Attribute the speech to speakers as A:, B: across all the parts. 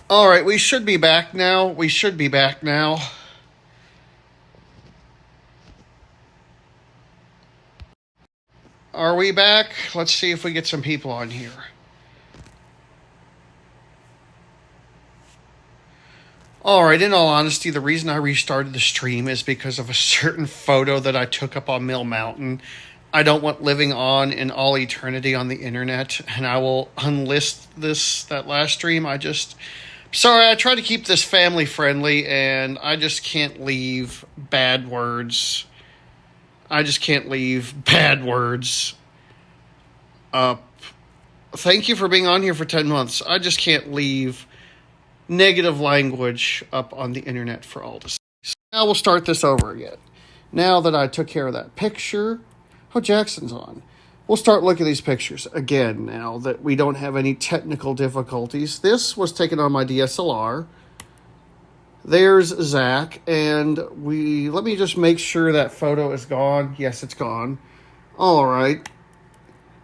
A: All right, we should be back now. We should be back now. Are we back? Let's see if we get some people on here. All right, in all honesty, the reason I restarted the stream is because of a certain photo that I took up on Mill Mountain. I don't want living on in all eternity on the internet, and I will unlist that last stream. Sorry, I try to keep this family friendly, and I just can't leave bad words. I just can't leave bad words up. Thank you for being on here for 10 months. I just can't leave negative language up on the internet for all to see. So now we'll start this over again. Now that I took care of that picture. Oh, Jackson's on. We'll start looking at these pictures again now that we don't have any technical difficulties. This was taken on my DSLR. There's Zach, and let me just make sure that photo is gone. Yes, it's gone. All right.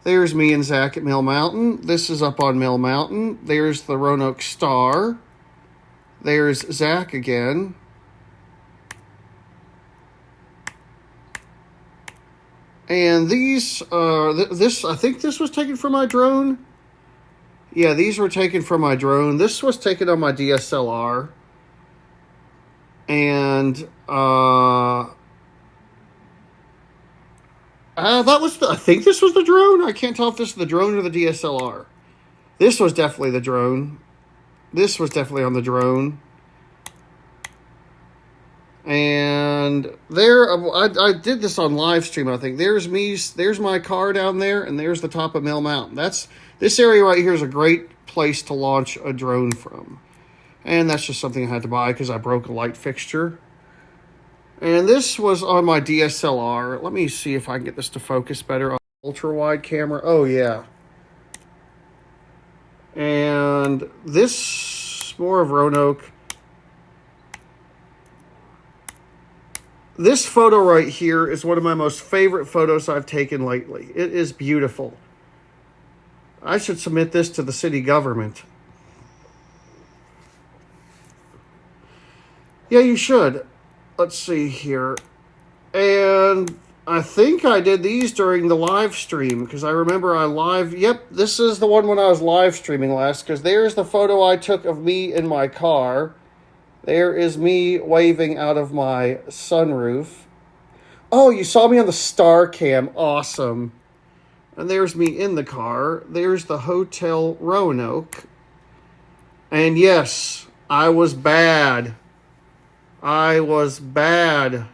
A: There's me and Zach at Mill Mountain. This is up on Mill Mountain. There's the Roanoke Star. There's Zach again. And these, I think this was taken from my drone. Yeah, these were taken from my drone. This was taken on my DSLR. And, I think this was the drone. I can't tell if this is the drone or the DSLR. This was definitely the drone. This was definitely on the drone. And there, I did this on live stream, I think. There's me, there's my car down there, and there's the top of Mill Mountain. This area right here is a great place to launch a drone from. And that's just something I had to buy because I broke a light fixture. And this was on my DSLR. Let me see if I can get this to focus better on ultra-wide camera. Oh, yeah. And this, more of Roanoke. This photo right here is one of my most favorite photos I've taken lately. It is beautiful. I should submit this to the city government. Yeah, you should. Let's see here. And I think I did these during the live stream because I remember Yep, this is the one when I was live streaming last because there's the photo I took of me in my car. There is me waving out of my sunroof. Oh, you saw me on the star cam. Awesome. And there's me in the car. There's the Hotel Roanoke. And yes, I was bad. I was bad.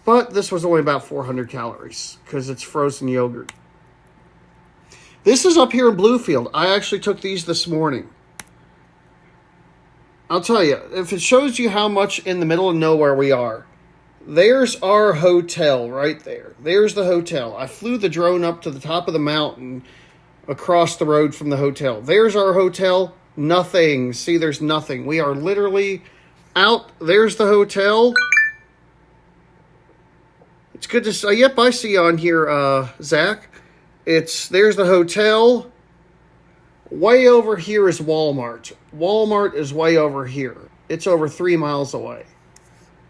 A: But this was only about 400 calories because it's frozen yogurt. This is up here in Bluefield. I actually took these this morning. I'll tell you, if it shows you how much in the middle of nowhere we are, there's our hotel right there. There's the hotel. I flew the drone up to the top of the mountain across the road from the hotel. There's our hotel. Nothing. See, there's nothing. We are literally out. There's the hotel. It's good to see. Yep, I see you on here, Zach. There's the hotel. Way over here is Walmart. Walmart is way over here. It's over 3 miles away.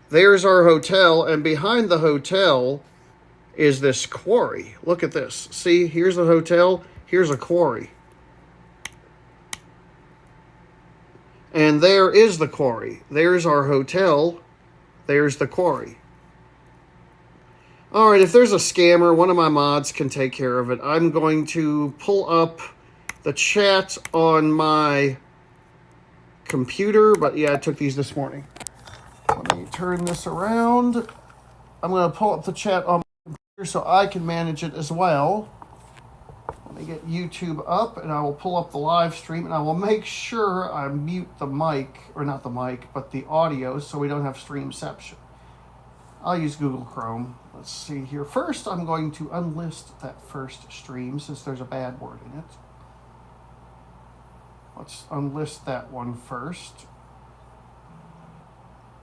A: There's our hotel, and behind the hotel is this quarry. Look at this. See, here's the hotel. Here's a quarry. And there is the quarry. There's our hotel. There's the quarry. All right, if there's a scammer, one of my mods can take care of it. I'm going to pull up the chat on my computer, but yeah, I took these this morning. Let me turn this around. I'm going to pull up the chat on my computer so I can manage it as well. Let me get YouTube up, and I will pull up the live stream, and I will make sure I mute the mic, or not the mic, but the audio so we don't have streamception. I'll use Google Chrome. Let's see here. First, I'm going to unlist that first stream since there's a bad word in it. Let's unlist that one first.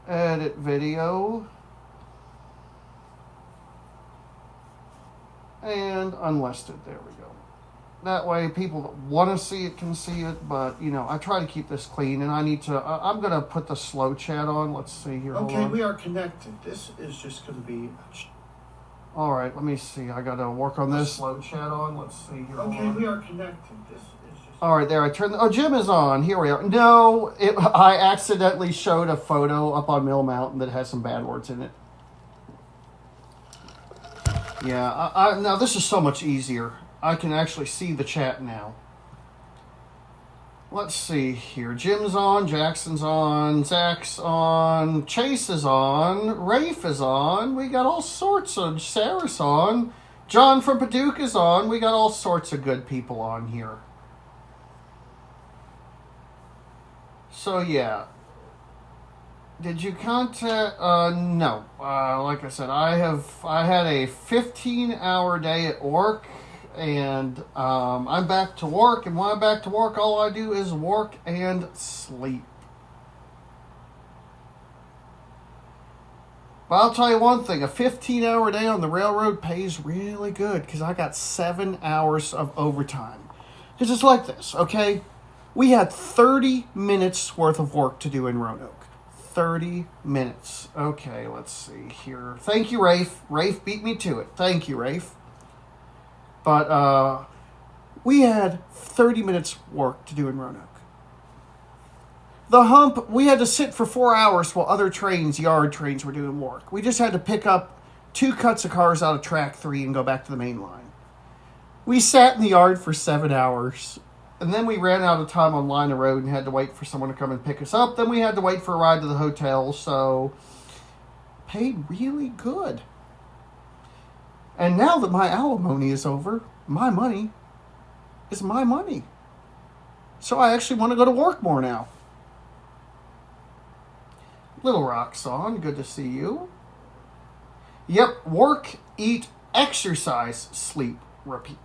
A: Edit video. And unlisted. There we go. That way people that want to see it can see it, but, I try to keep this clean, and I need to, I'm going to put the slow chat on. Let's see here.
B: Okay, we are connected. This is just going to be...
A: All right, let me see. I got to work on this. Slow chat on. Let's see here.
B: Okay, we are connected. This is just...
A: All right, there. I turned. Jim is on. Here we are. No, I accidentally showed a photo up on Mill Mountain that has some bad words in it. Yeah, now this is so much easier. I can actually see the chat now. Let's see here. Jim's on, Jackson's on, Zach's on, Chase is on, Rafe is on. We got all sorts of... Sarah's on. John from Paducah is on. We got all sorts of good people on here. So, yeah. Did you contact... no. Like I said, I had a 15-hour day at work. And I'm back to work, and when I'm back to work, all I do is work and sleep. But I'll tell you one thing, a 15-hour day on the railroad pays really good, because I got 7 hours of overtime. Because it's like this, okay? We had 30 minutes worth of work to do in Roanoke. 30 minutes. Okay, let's see here. Thank you, Rafe. Rafe beat me to it. Thank you, Rafe. But we had 30 minutes work to do in Roanoke. The hump, we had to sit for 4 hours while other trains, yard trains, were doing work. We just had to pick up 2 cuts of cars out of track 3 and go back to the main line. We sat in the yard for 7 hours, and then we ran out of time on line of road and had to wait for someone to come and pick us up. Then we had to wait for a ride to the hotel, so paid really good. And now that my alimony is over, my money is my money. So I actually want to go to work more now. Little Rock's on. Good to see you. Yep. Work, eat, exercise, sleep, repeat.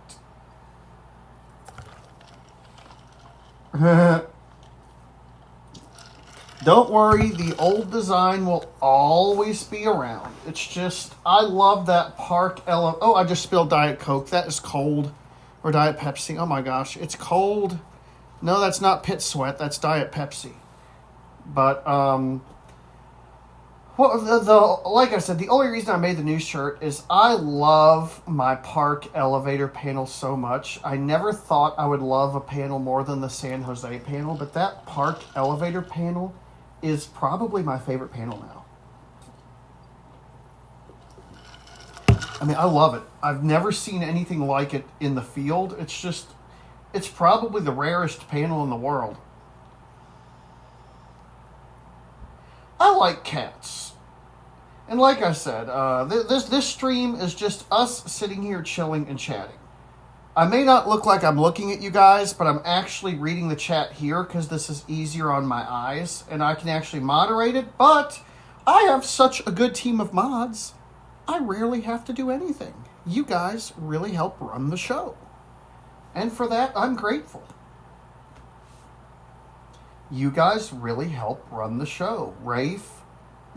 A: Don't worry, the old design will always be around. It's just, I love that park Oh, I just spilled Diet Coke. That is cold. Or Diet Pepsi. Oh my gosh, it's cold. No, that's not pit sweat. That's Diet Pepsi. But, like I said, the only reason I made the new shirt is I love my park elevator panel so much. I never thought I would love a panel more than the San Jose panel, but that park elevator panel is probably my favorite panel now. I mean, I love it. I've never seen anything like it in the field. It's probably the rarest panel in the world. I like cats. And like I said, this stream is just us sitting here chilling and chatting. I may not look like I'm looking at you guys, but I'm actually reading the chat here because this is easier on my eyes, and I can actually moderate it, but I have such a good team of mods, I rarely have to do anything. You guys really help run the show. And for that, I'm grateful. You guys really help run the show. Rafe,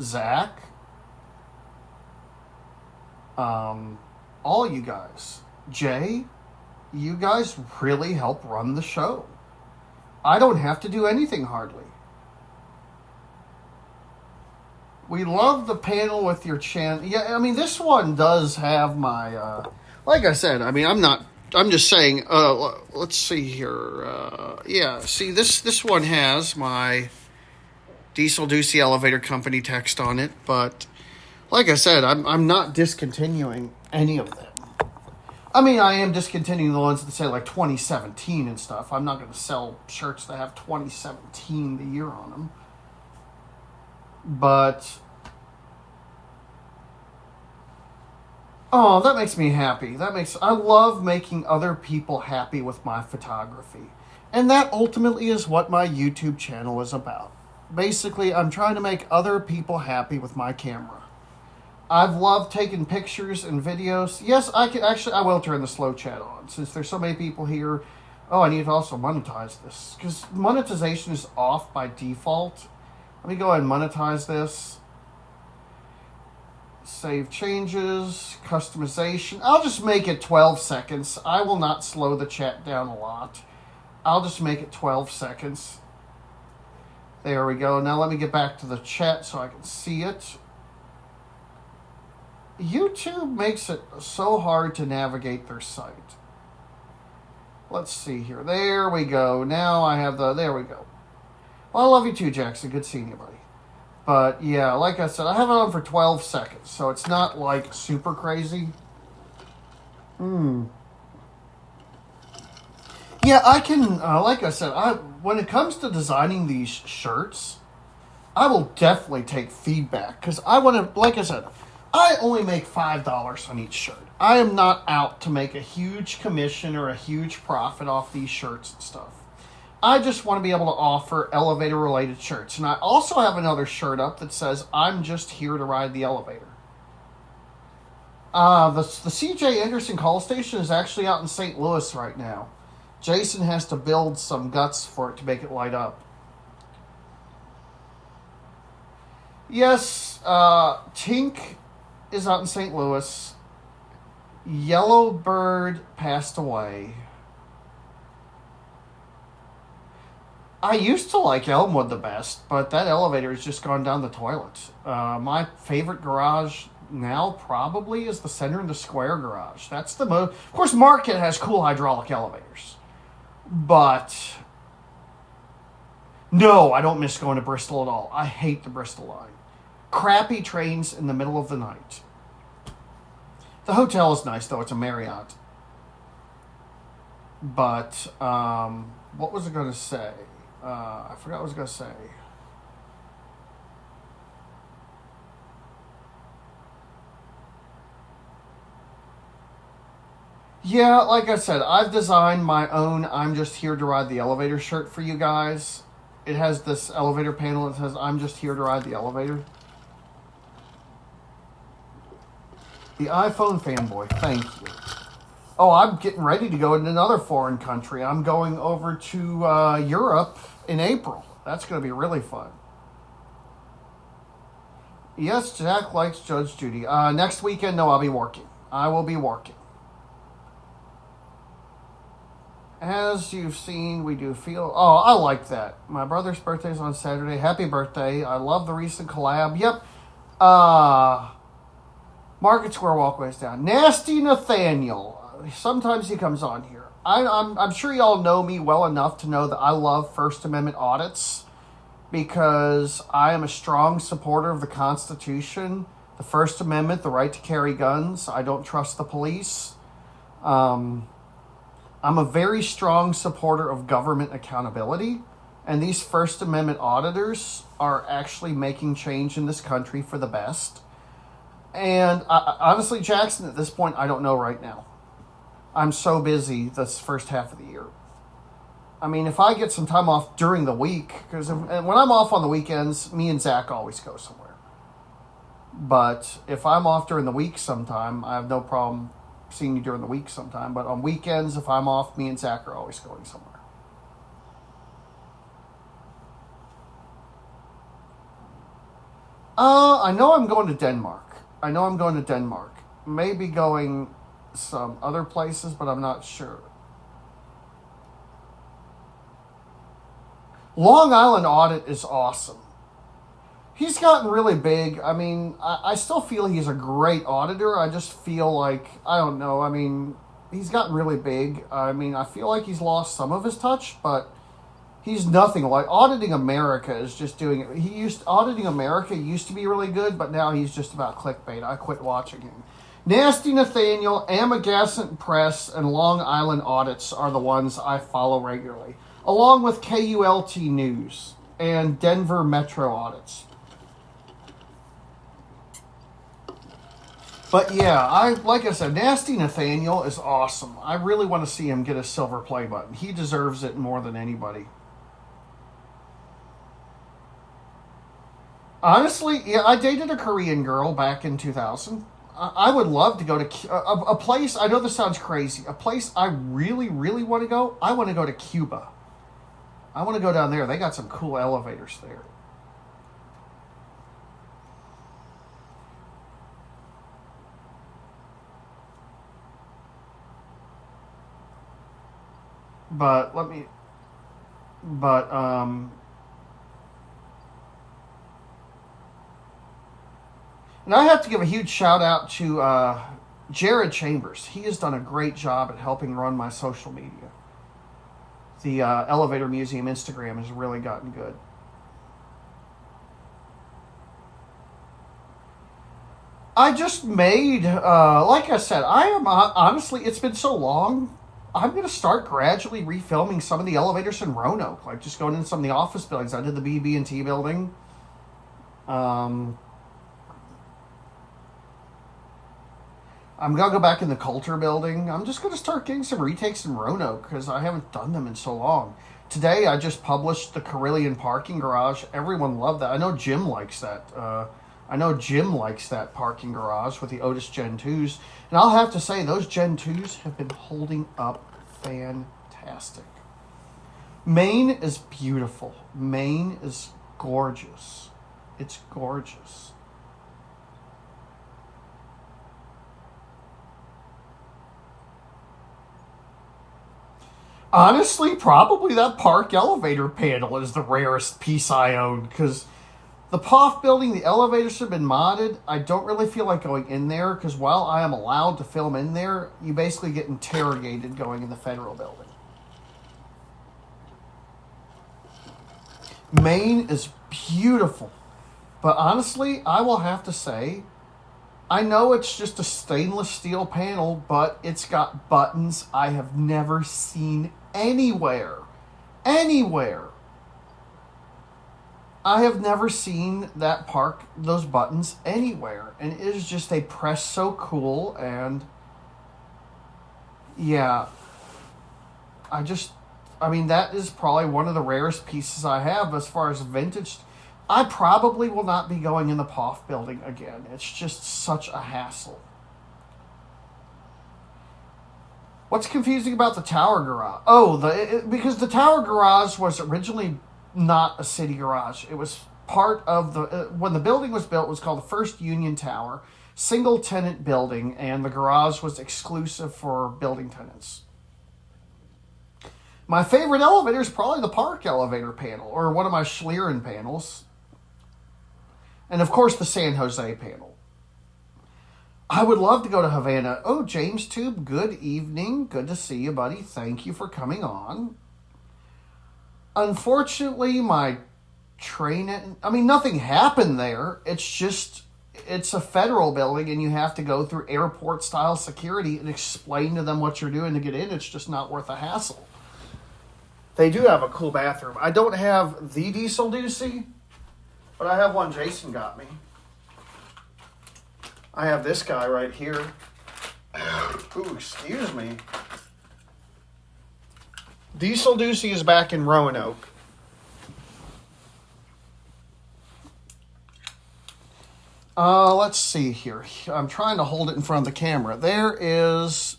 A: Zach, all you guys. Jay, you guys really help run the show. I don't have to do anything hardly. We love the panel with your channel. Yeah, I mean, this one does have my, like I said, I mean, I'm just saying, let's see here. Yeah, see, this one has my Diesel Ducey Elevator Company text on it, but like I said, I'm not discontinuing any of them. I mean, I am discontinuing the ones that say like 2017 and stuff. I'm not going to sell shirts that have 2017 the year on them. But, oh, that makes me happy. I love making other people happy with my photography. And that ultimately is what my YouTube channel is about. Basically, I'm trying to make other people happy with my camera. I've loved taking pictures and videos. Yes, I will turn the slow chat on since there's so many people here. Oh, I need to also monetize this because monetization is off by default. Let me go ahead and monetize this. Save changes, customization. I'll just make it 12 seconds. I will not slow the chat down a lot. I'll just make it 12 seconds. There we go. Now let me get back to the chat so I can see it. YouTube makes it so hard to navigate their site. Let's see here. There we go. Now I have there we go. Well, I love you too, Jackson. Good seeing you, buddy. But yeah, like I said, I have it on for 12 seconds, so it's not like super crazy. Yeah, I can, like I said, when it comes to designing these shirts, I will definitely take feedback, because I want to, like I said, I only make $5 on each shirt. I am not out to make a huge commission or a huge profit off these shirts and stuff. I just want to be able to offer elevator-related shirts. And I also have another shirt up that says, I'm just here to ride the elevator. The C.J. Anderson call station is actually out in St. Louis right now. Jason has to build some guts for it to make it light up. Yes, Tink is out in St. Louis. Yellowbird passed away. I used to like Elmwood the best, but that elevator has just gone down the toilet. My favorite garage now probably is the Center and the Square garage. That's the most... Of course, Market has cool hydraulic elevators. But... No, I don't miss going to Bristol at all. I hate the Bristol line. Crappy trains in the middle of the night. The hotel is nice, though. It's a Marriott. But, what was I going to say? I forgot what I was going to say. Yeah, like I said, I've designed my own I'm Just Here to Ride the Elevator shirt for you guys. It has this elevator panel that says I'm just here to ride the elevator. The iPhone fanboy, thank you. Oh, I'm getting ready to go in another foreign country. I'm going over to Europe in April. That's going to be really fun. Yes, Jack likes Judge Judy. Next weekend, no, I'll be working. I will be working. As you've seen, we do feel... Oh, I like that. My brother's birthday is on Saturday. Happy birthday. I love the recent collab. Yep. Market Square walkways down. Nasty Nathaniel. Sometimes he comes on here. I'm sure y'all know me well enough to know that I love First Amendment audits because I am a strong supporter of the Constitution, the First Amendment, the right to carry guns. I don't trust the police. I'm a very strong supporter of government accountability, and these First Amendment auditors are actually making change in this country for the best. And honestly, Jackson, at this point, I don't know right now. I'm so busy this first half of the year. I mean, if I get some time off during the week, because when I'm off on the weekends, me and Zach always go somewhere. But if I'm off during the week sometime, I have no problem seeing you during the week sometime. But on weekends, if I'm off, me and Zach are always going somewhere. I know I'm going to Denmark. Maybe going some other places, but I'm not sure. Long Island Audit is awesome. He's gotten really big. I mean, I still feel he's a great auditor. I just feel like, I don't know, I mean, he's gotten really big. I mean, I feel like he's lost some of his touch, but he's nothing like Auditing America is just doing it. Auditing America used to be really good, but now he's just about clickbait. I quit watching him. Nasty Nathaniel, Amagassett Press, and Long Island Audits are the ones I follow regularly, along with KULT News and Denver Metro Audits. But yeah, like I said, Nasty Nathaniel is awesome. I really want to see him get a silver play button. He deserves it more than anybody. Honestly, yeah, I dated a Korean girl back in 2000. I would love to go to a place, I know this sounds crazy, a place I really, really want to go. I want to go to Cuba. I want to go down there. They got some cool elevators there. But let me. But and I have to give a huge shout out to Jared Chambers. He has done a great job at helping run my social media. The Elevator Museum Instagram has really gotten good. I just made, like I said, I am honestly, it's been so long. I'm going to start gradually refilming some of the elevators in Roanoke, like just going in some of the office buildings. I did the BB&T building. I'm going to go back in the Coulter building. I'm just going to start getting some retakes in Roanoke because I haven't done them in so long. Today, I just published the Carillion parking garage. Everyone loved that. I know Jim likes that. Parking garage with the Otis Gen 2s. And I'll have to say, those Gen 2s have been holding up fantastic. Maine is beautiful. Maine is gorgeous. It's gorgeous. Honestly, probably that park elevator panel is the rarest piece I own because the POF building, the elevators have been modded. I don't really feel like going in there because while I am allowed to film in there, you basically get interrogated going in the federal building. Maine is beautiful. But honestly, I will have to say, I know it's just a stainless steel panel, but it's got buttons I have never seen anywhere. Anywhere. I have never seen that park, those buttons anywhere. And it is just, they press so cool. And yeah, that is probably one of the rarest pieces I have as far as vintage. I probably will not be going in the POF building again. It's just such a hassle. What's confusing about the tower garage? Oh, because the tower garage was originally not a city garage. It was part of when the building was built, it was called the First Union Tower, single tenant building, and the garage was exclusive for building tenants. My favorite elevator is probably the park elevator panel, or one of my Schlieren panels. And of course the San Jose panel. I would love to go to Havana. Oh, James Tube, good evening. Good to see you, buddy. Thank you for coming on. Unfortunately, my train... nothing happened there. It's a federal building, and you have to go through airport-style security and explain to them what you're doing to get in. It's just not worth the hassle. They do have a cool bathroom. I don't have the Diesel Doocy, but I have one Jason got me. I have this guy right here. Ooh, excuse me. Diesel Doocy is back in Roanoke. Let's see here. I'm trying to hold it in front of the camera. This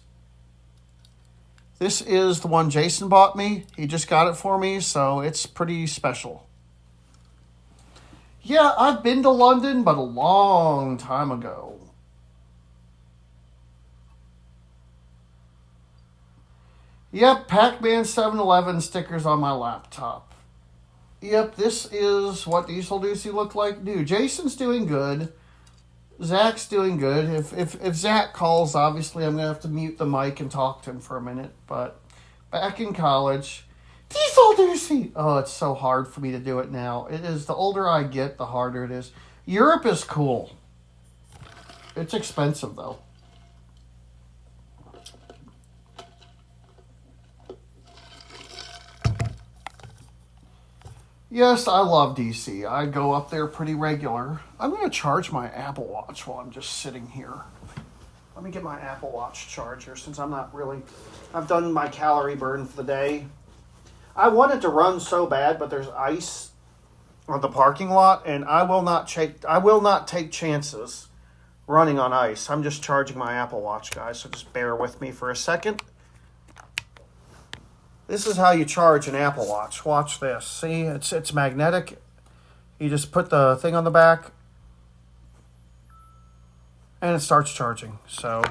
A: is the one Jason bought me. He just got it for me, so it's pretty special. Yeah, I've been to London, but a long time ago. Yep, Pac-Man 7-Eleven stickers on my laptop. Yep, this is what Diesel Doocy looked like. Dude, Jason's doing good. Zach's doing good. If Zach calls, obviously I'm going to have to mute the mic and talk to him for a minute. But back in college, Diesel Doocy! Oh, it's so hard for me to do it now. It is. The older I get, the harder it is. Europe is cool. It's expensive, though. Yes, I love DC. I go up there pretty regular. I'm going to charge my Apple Watch while I'm just sitting here. Let me get my Apple Watch charger since I've done my calorie burn for the day. I wanted to run so bad, but there's ice on the parking lot, and I will not take chances running on ice. I'm just charging my Apple Watch, guys, so just bear with me for a second. This is how you charge an Apple Watch. Watch this. See, it's magnetic. You just put the thing on the back, and it starts charging. So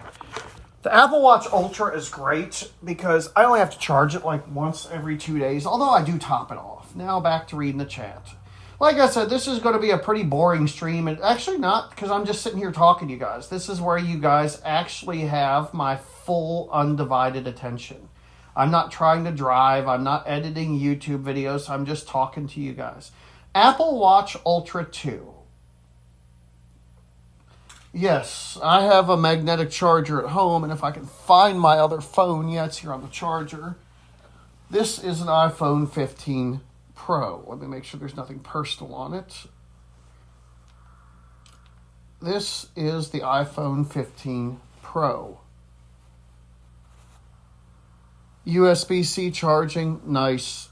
A: The Apple Watch Ultra is great because I only have to charge it like once every 2 days, although I do top it off. Now back to reading the chat. Like I said, this is going to be a pretty boring stream, and actually not, because I'm just sitting here talking to you guys. This is where you guys actually have my full undivided attention. I'm not trying to drive. I'm not editing YouTube videos. I'm just talking to you guys. Apple Watch Ultra 2. Yes, I have a magnetic charger at home, and if I can find my other phone, yeah, it's here on the charger. This is an iPhone 15 Pro. Let me make sure there's nothing personal on it. This is the iPhone 15 Pro. USB-C charging, nice.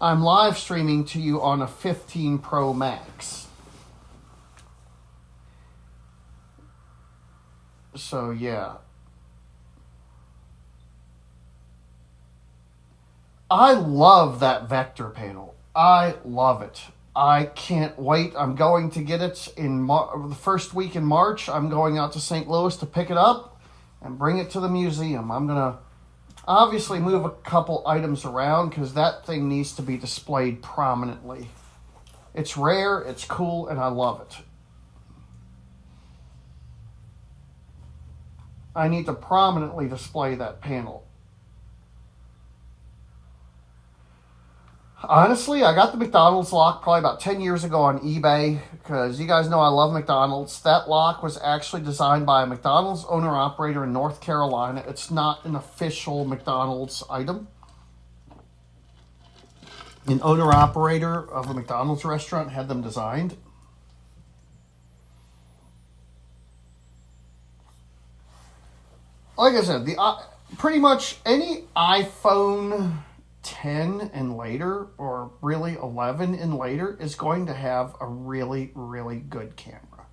A: I'm live streaming to you on a 15 Pro Max. So, yeah. I love that vector panel. I love it. I can't wait. I'm going to get it in the first week in March. I'm going out to St. Louis to pick it up and bring it to the museum. I'm going to obviously move a couple items around because that thing needs to be displayed prominently. It's rare, it's cool, and I love it. I need to prominently display that panel. Honestly, I got the McDonald's lock probably about 10 years ago on eBay because you guys know I love McDonald's. That lock was actually designed by a McDonald's owner-operator in North Carolina. It's not an official McDonald's item. An owner-operator of a McDonald's restaurant had them designed. Like I said, pretty much any iPhone 10 and later, or really 11 and later, is going to have a really, really good camera.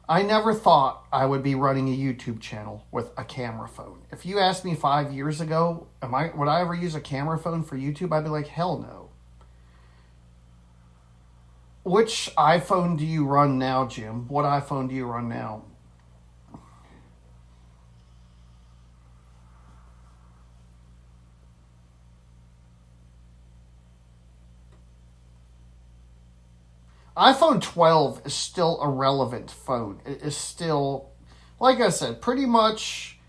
A: I never thought I would be running a YouTube channel with a camera phone. If you asked me 5 years ago, would I ever use a camera phone for YouTube? I'd be like, hell no. Which iPhone do you run now, Jim? What iPhone do you run now? iPhone 12 is still a relevant phone. It is still, like I said, pretty much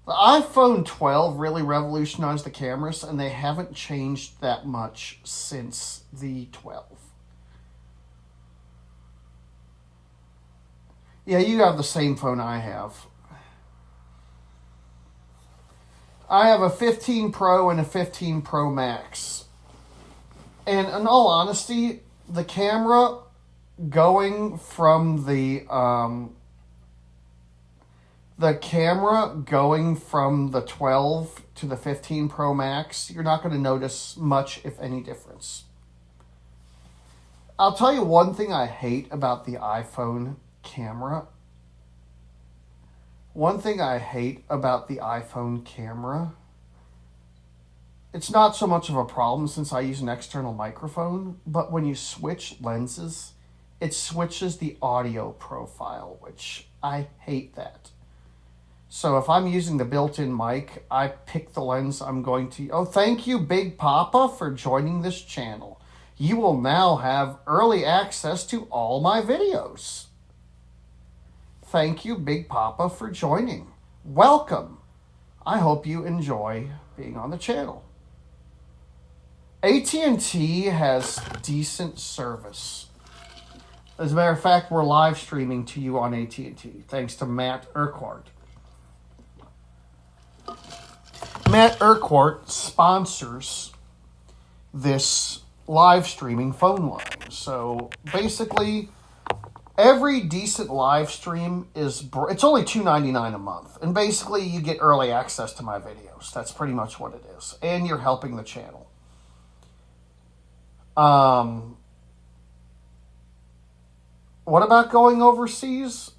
A: the iPhone 12 really revolutionized the cameras, and they haven't changed that much since the 12. Yeah, you have the same phone I have. I have a 15 Pro and a 15 Pro Max. And in all honesty, the camera going from the 12 to the 15 Pro Max, you're not going to notice much, if any, difference. I'll tell you one thing I hate about the iPhone camera. One thing I hate about the iPhone camera, it's not so much of a problem since I use an external microphone, but when you switch lenses, it switches the audio profile, which I hate that. So if I'm using the built-in mic, I pick the lens I'm going to... Oh, thank you, Big Papa, for joining this channel. You will now have early access to all my videos. Thank you, Big Papa, for joining. Welcome. I hope you enjoy being on the channel. AT&T has decent service. As a matter of fact, we're live streaming to you on AT&T, thanks to Matt Urquhart. Matt Urquhart sponsors this live streaming phone line. So basically, every decent live stream it's only $2.99 a month. And basically, you get early access to my videos. That's pretty much what it is. And you're helping the channel. What about going overseas?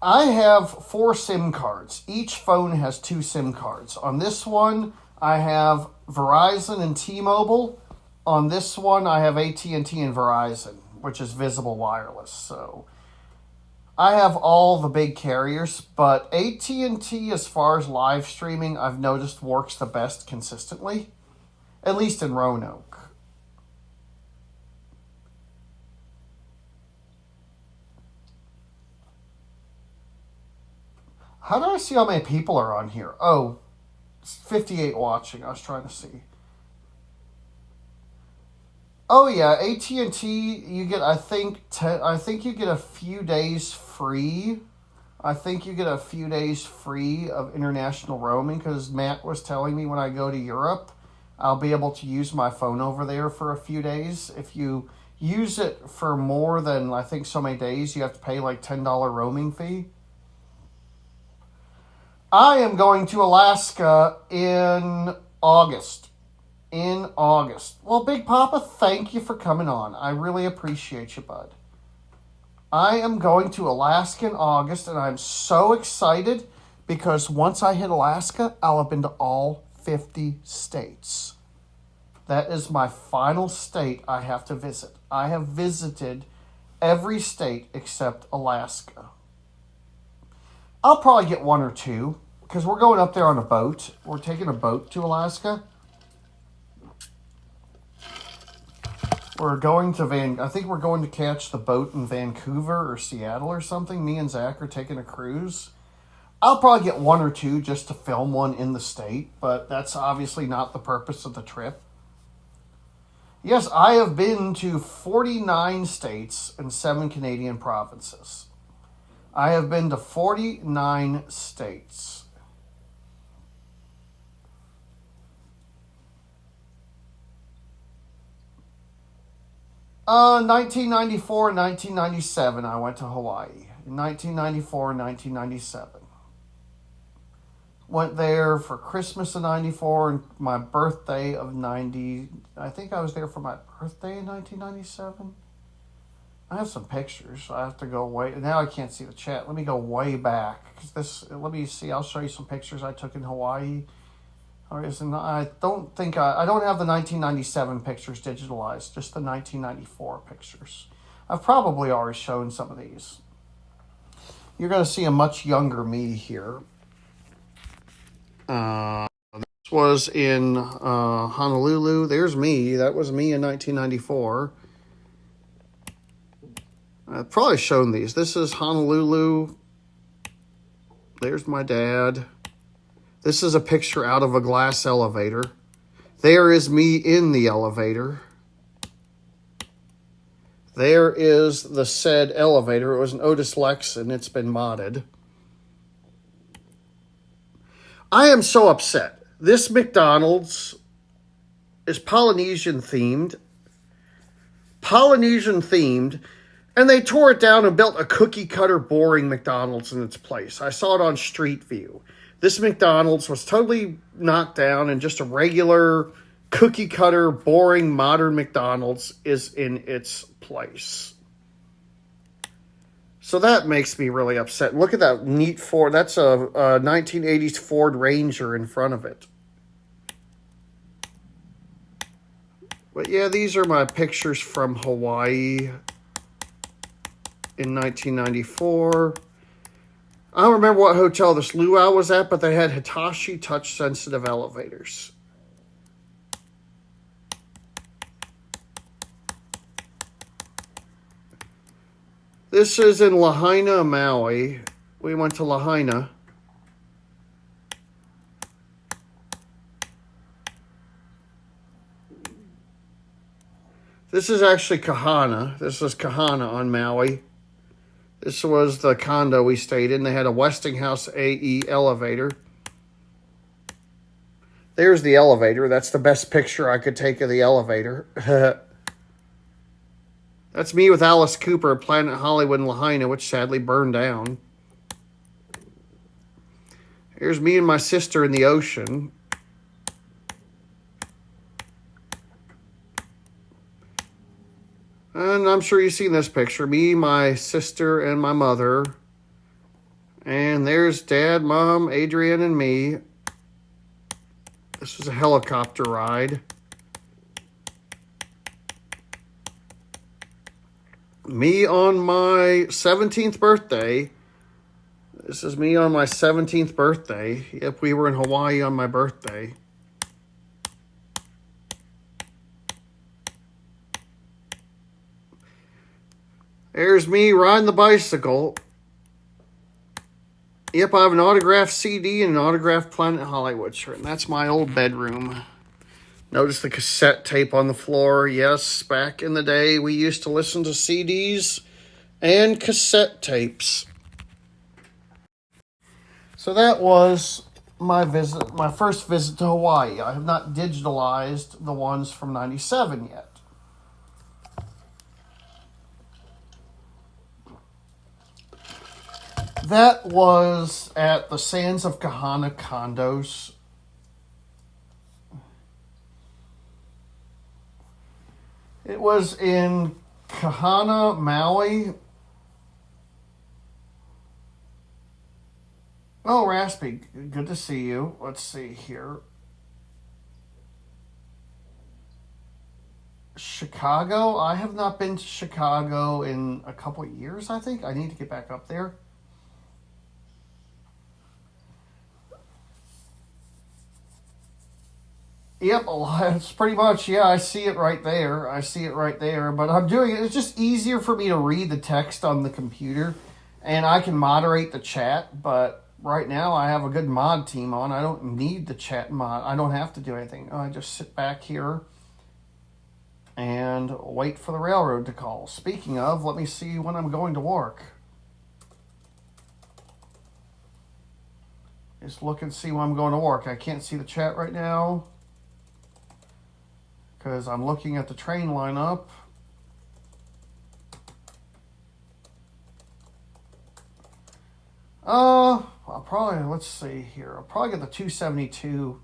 A: I have 4 SIM cards. Each phone has 2 SIM cards. On this one, I have Verizon and T-Mobile, On this one, I have AT&T and Verizon, which is Visible Wireless. So I have all the big carriers, but AT&T, as far as live streaming, I've noticed works the best consistently, at least in Roanoke. How do I see how many people are on here? Oh, it's 58 watching. I was trying to see. Oh yeah, AT&T. You get, I think you get a few days free. I think you get a few days free of international roaming because Matt was telling me when I go to Europe, I'll be able to use my phone over there for a few days. If you use it for more than I think so many days, you have to pay like $10 roaming fee. I am going to Alaska in August. Well, Big Papa, thank you for coming on. I really appreciate you, bud. I am going to Alaska in August, and I'm so excited because once I hit Alaska, I'll have been to all 50 states. That is my final state I have to visit. I have visited every state except Alaska. I'll probably get one or two because we're going up there on a boat. We're taking a boat to Alaska. We're going to I think we're going to catch the boat in Vancouver or Seattle or something. Me and Zach are taking a cruise. I'll probably get one or two just to film one in the state, but that's obviously not the purpose of the trip. Yes, I have been to 49 states and 7 Canadian provinces. I have been to 49 states. 1994 and 1997, I went to Hawaii. In 1994 and 1997. Went there for Christmas of 94 and my birthday of 90. I think I was there for my birthday in 1997. I have some pictures. I have to go way. Now I can't see the chat. Let me go way back. Let me see. I'll show you some pictures I took in Hawaii. I don't think I don't have the 1997 pictures digitalized, just the 1994 pictures. I've probably already shown some of these. You're going to see a much younger me here. This was in Honolulu. There's me. That was me in 1994. I've probably shown these. This is Honolulu. There's my dad. This is a picture out of a glass elevator. There is me in the elevator. There is the said elevator. It was an Otis Lex and it's been modded. I am so upset. This McDonald's is Polynesian themed. And they tore it down and built a cookie cutter boring McDonald's in its place. I saw it on Street View. This McDonald's was totally knocked down and just a regular cookie cutter, boring, modern McDonald's is in its place. So that makes me really upset. Look at that neat Ford. That's a 1980s Ford Ranger in front of it. But yeah, these are my pictures from Hawaii in 1994. I don't remember what hotel this luau was at, but they had Hitachi touch-sensitive elevators. This is in Lahaina, Maui. We went to Lahaina. This is actually Kahana. This is Kahana on Maui. This was the condo we stayed in. They had a Westinghouse AE elevator. There's the elevator. That's the best picture I could take of the elevator. That's me with Alice Cooper at Planet Hollywood in Lahaina, which sadly burned down. Here's me and my sister in the ocean. And I'm sure you've seen this picture. Me, my sister, and my mother. And there's Dad, Mom, Adrian, and me. This was a helicopter ride. me on my 17th birthday. This is me on my 17th birthday. Yep, we were in Hawaii on my birthday. There's me riding the bicycle. Yep, I have an autographed CD and an autographed Planet Hollywood shirt. And that's my old bedroom. Notice the cassette tape on the floor. Yes, back in the day, we used to listen to CDs and cassette tapes. So that was my first visit to Hawaii. I have not digitalized the ones from '97 yet. That was at the Sands of Kahana condos. It was in Kahana, Maui. Oh, Raspy, good to see you. Let's see here. Chicago? I have not been to Chicago in a couple of years, I think. I need to get back up there. Yep, it's pretty much, yeah, I see it right there. But I'm doing it. It's just easier for me to read the text on the computer, and I can moderate the chat, but right now I have a good mod team on. I don't need the chat mod. I don't have to do anything. I just sit back here and wait for the railroad to call. Speaking of, let me see when I'm going to work. Just look and see when I'm going to work. I can't see the chat right now because I'm looking at the train lineup. I'll probably, let's see here. I'll probably get the 272.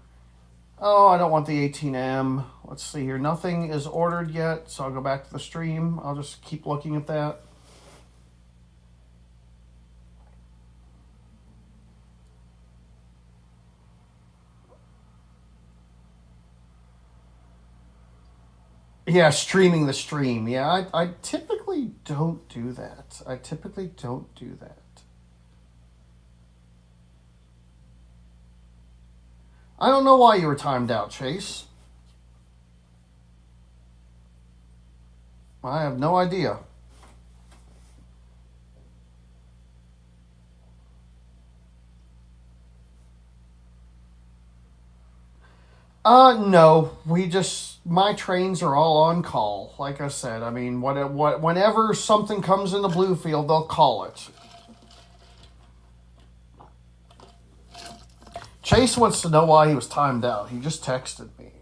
A: Oh, I don't want the 18M. Let's see here. Nothing is ordered yet, so I'll go back to the stream. I'll just keep looking at that. Yeah, streaming the stream. Yeah, I typically don't do that. I don't know why you were timed out, Chase. I have no idea. No, my trains are all on call. Like I said, I mean, whenever something comes in the Bluefield, they'll call it. Chase wants to know why he was timed out. He just texted me.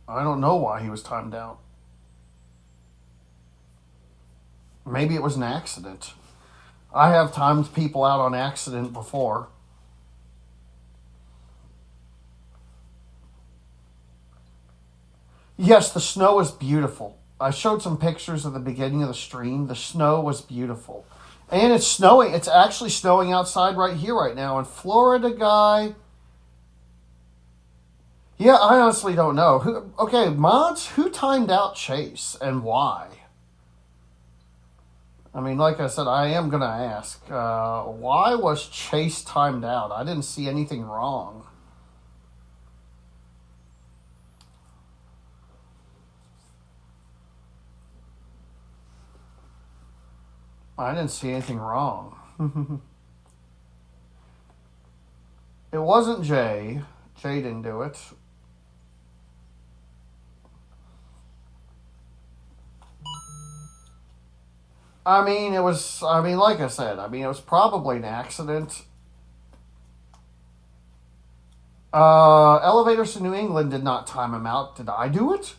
A: I don't know why he was timed out. Maybe it was an accident. I have timed people out on accident before. Yes, the snow is beautiful. I showed some pictures at the beginning of the stream. The snow was beautiful. And it's snowing. It's actually snowing outside right here right now. And Florida guy... Yeah, I honestly don't know. Okay, mods, who timed out Chase and why? I mean, like I said, I am going to ask. Why was Chase timed out? I didn't see anything wrong. I didn't see anything wrong. It wasn't Jay. Jay didn't do it. Like I said, it was probably an accident. Elevators to New England did not time him out. Did I do it?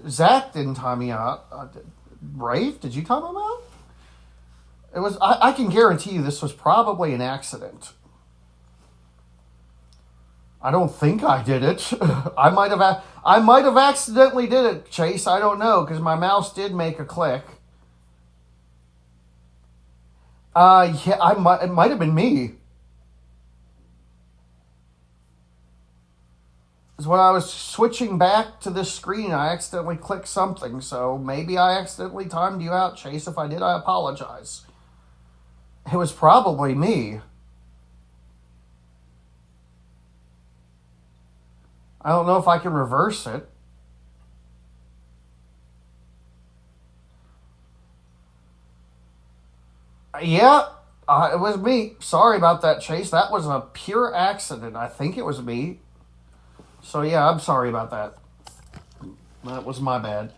A: Zach didn't time me out. Brave, did you time him out? It was. I can guarantee you this was probably an accident. I don't think I did it. I might have accidentally did it, Chase. I don't know because my mouse did make a click. It might have been me. Is when I was switching back to this screen, I accidentally clicked something. So maybe I accidentally timed you out, Chase. If I did, I apologize. It was probably me. I don't know if I can reverse it. Yeah, it was me. Sorry about that, Chase. That was a pure accident. I think it was me. So yeah, I'm sorry about that. That was my bad.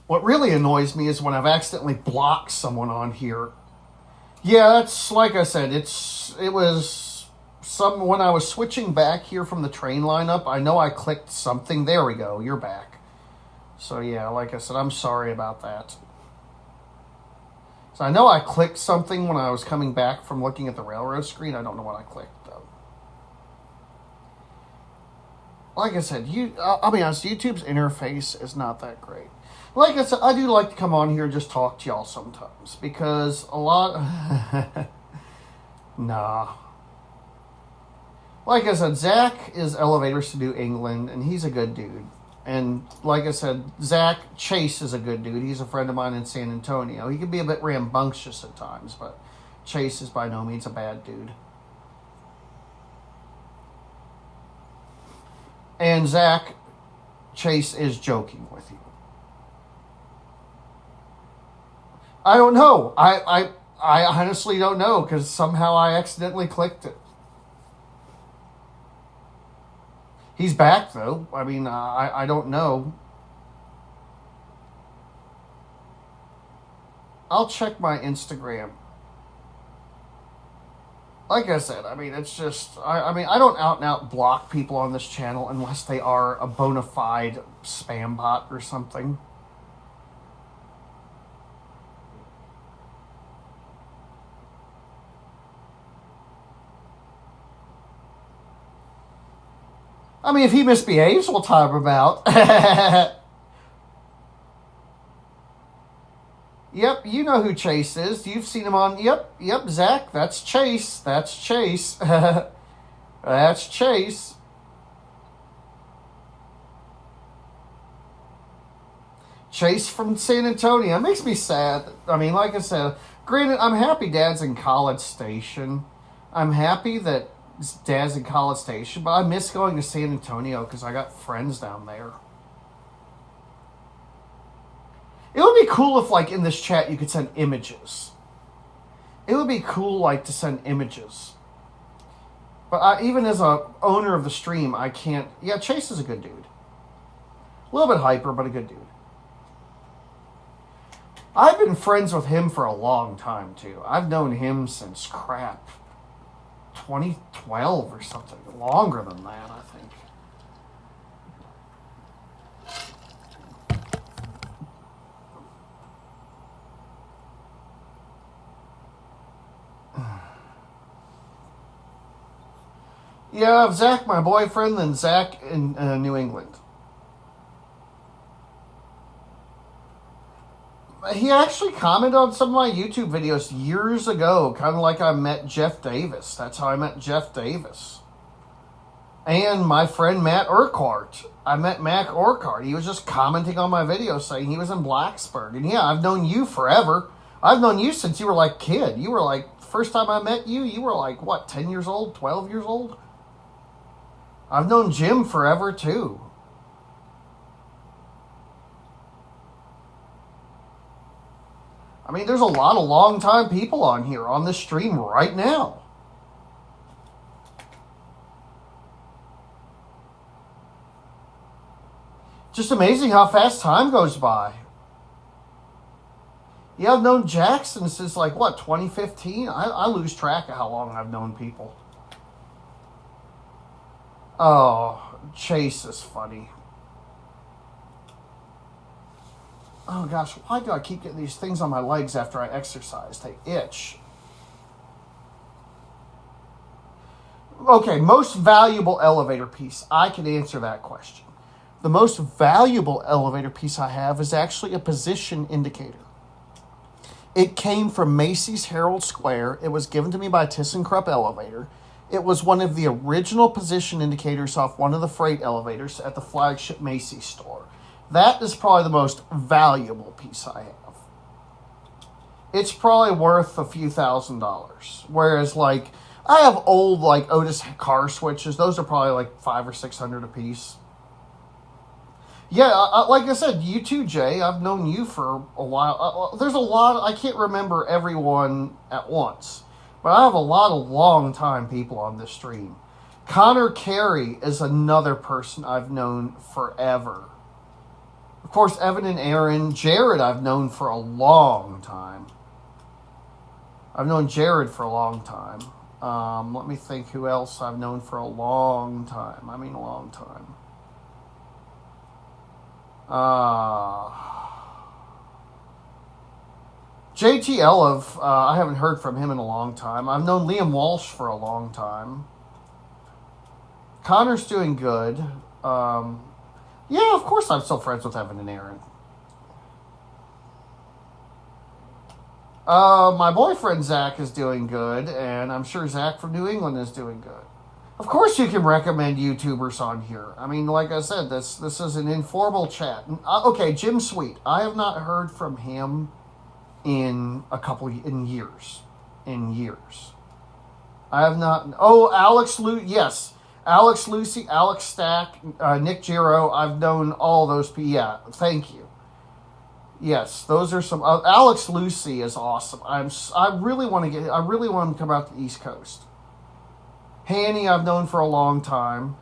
A: What really annoys me is when I've accidentally blocked someone on here. Yeah, that's like I said, it was some when I was switching back here from the train lineup, I know I clicked something. There we go, you're back. So yeah, like I said, I'm sorry about that. So I know I clicked something when I was coming back from looking at the railroad screen. I don't know what I clicked though. Like I said, I'll be honest, YouTube's interface is not that great. Like I said, I do like to come on here and just talk to y'all sometimes because a lot. Nah. Like I said, Zach is Elevators to New England, and he's a good dude. And like I said, Chase is a good dude. He's a friend of mine in San Antonio. He can be a bit rambunctious at times, but Chase is by no means a bad dude. And Chase is joking with you. I don't know. I honestly don't know because somehow I accidentally clicked it. He's back though. I mean, I don't know. I'll check my Instagram. Like I said, I mean, it's just, I mean, I don't out and out block people on this channel unless they are a bona fide spam bot or something. I mean, if he misbehaves, we'll time him out. Yep, you know who Chase is. You've seen him on... Yep, Zach, that's Chase. That's Chase. That's Chase. Chase from San Antonio. It makes me sad. I mean, like I said, granted, I'm happy Dad's in College Station. I'm happy that Dad's in College Station, but I miss going to San Antonio because I got friends down there. It would be cool if, like, in this chat you could send images. It would be cool, like, to send images. But even as a owner of the stream, I can't... Yeah, Chase is a good dude. A little bit hyper, but a good dude. I've been friends with him for a long time, too. I've known him since, 2012 or something. Longer than that, I think. Yeah, Zach, my boyfriend, then Zach in New England. He actually commented on some of my YouTube videos years ago, kind of like I met Jeff Davis. That's how I met Jeff Davis. And my friend Matt Urquhart. I met Matt Urquhart. He was just commenting on my videos saying he was in Blacksburg. And yeah, I've known you forever. I've known you since you were like a kid. You were like, first time I met you, you were like, what, 10 years old, 12 years old? I've known Jim forever, too. I mean, there's a lot of long-time people on here on this stream right now. Just amazing how fast time goes by. Yeah, I've known Jackson since, like, what, 2015? I lose track of how long I've known people. Oh, Chase is funny. Oh gosh, why do I keep getting these things on my legs after I exercise? They itch. Okay, most valuable elevator piece. I can answer that question. The most valuable elevator piece I have is actually a position indicator. It came from Macy's Herald Square. It was given to me by ThyssenKrupp Elevator. It was one of the original position indicators off one of the freight elevators at the flagship Macy's store. That is probably the most valuable piece I have. It's probably worth a few $1,000s. Whereas, like, I have old, like, Otis car switches. Those are probably like $500 or $600 a piece. Yeah, like I said, you too, Jay. I've known you for a while. There's a lot. I can't remember everyone at once. But I have a lot of long-time people on this stream. Connor Carey is another person I've known forever. Of course, Evan and Aaron. Jared I've known for a long time. I've known Jared for a long time. Let me think who else I've known for a long time. I mean a long time. JT Elov, I haven't heard from him in a long time. I've known Liam Walsh for a long time. Connor's doing good. Yeah, of course I'm still friends with Evan and Aaron. My boyfriend Zach is doing good, and I'm sure Zach from New England is doing good. Of course you can recommend YouTubers on here. I mean, like I said, this is an informal chat. Okay, Jim Sweet. I have not heard from him in years. I have not. Oh, yes. Alex Lucy, Alex Stack, Nick Giro. I've known all those people. Yeah, thank you. Yes, those are some. Alex Lucy is awesome. I really want him to come out to the East Coast. Hanny, I've known for a long time.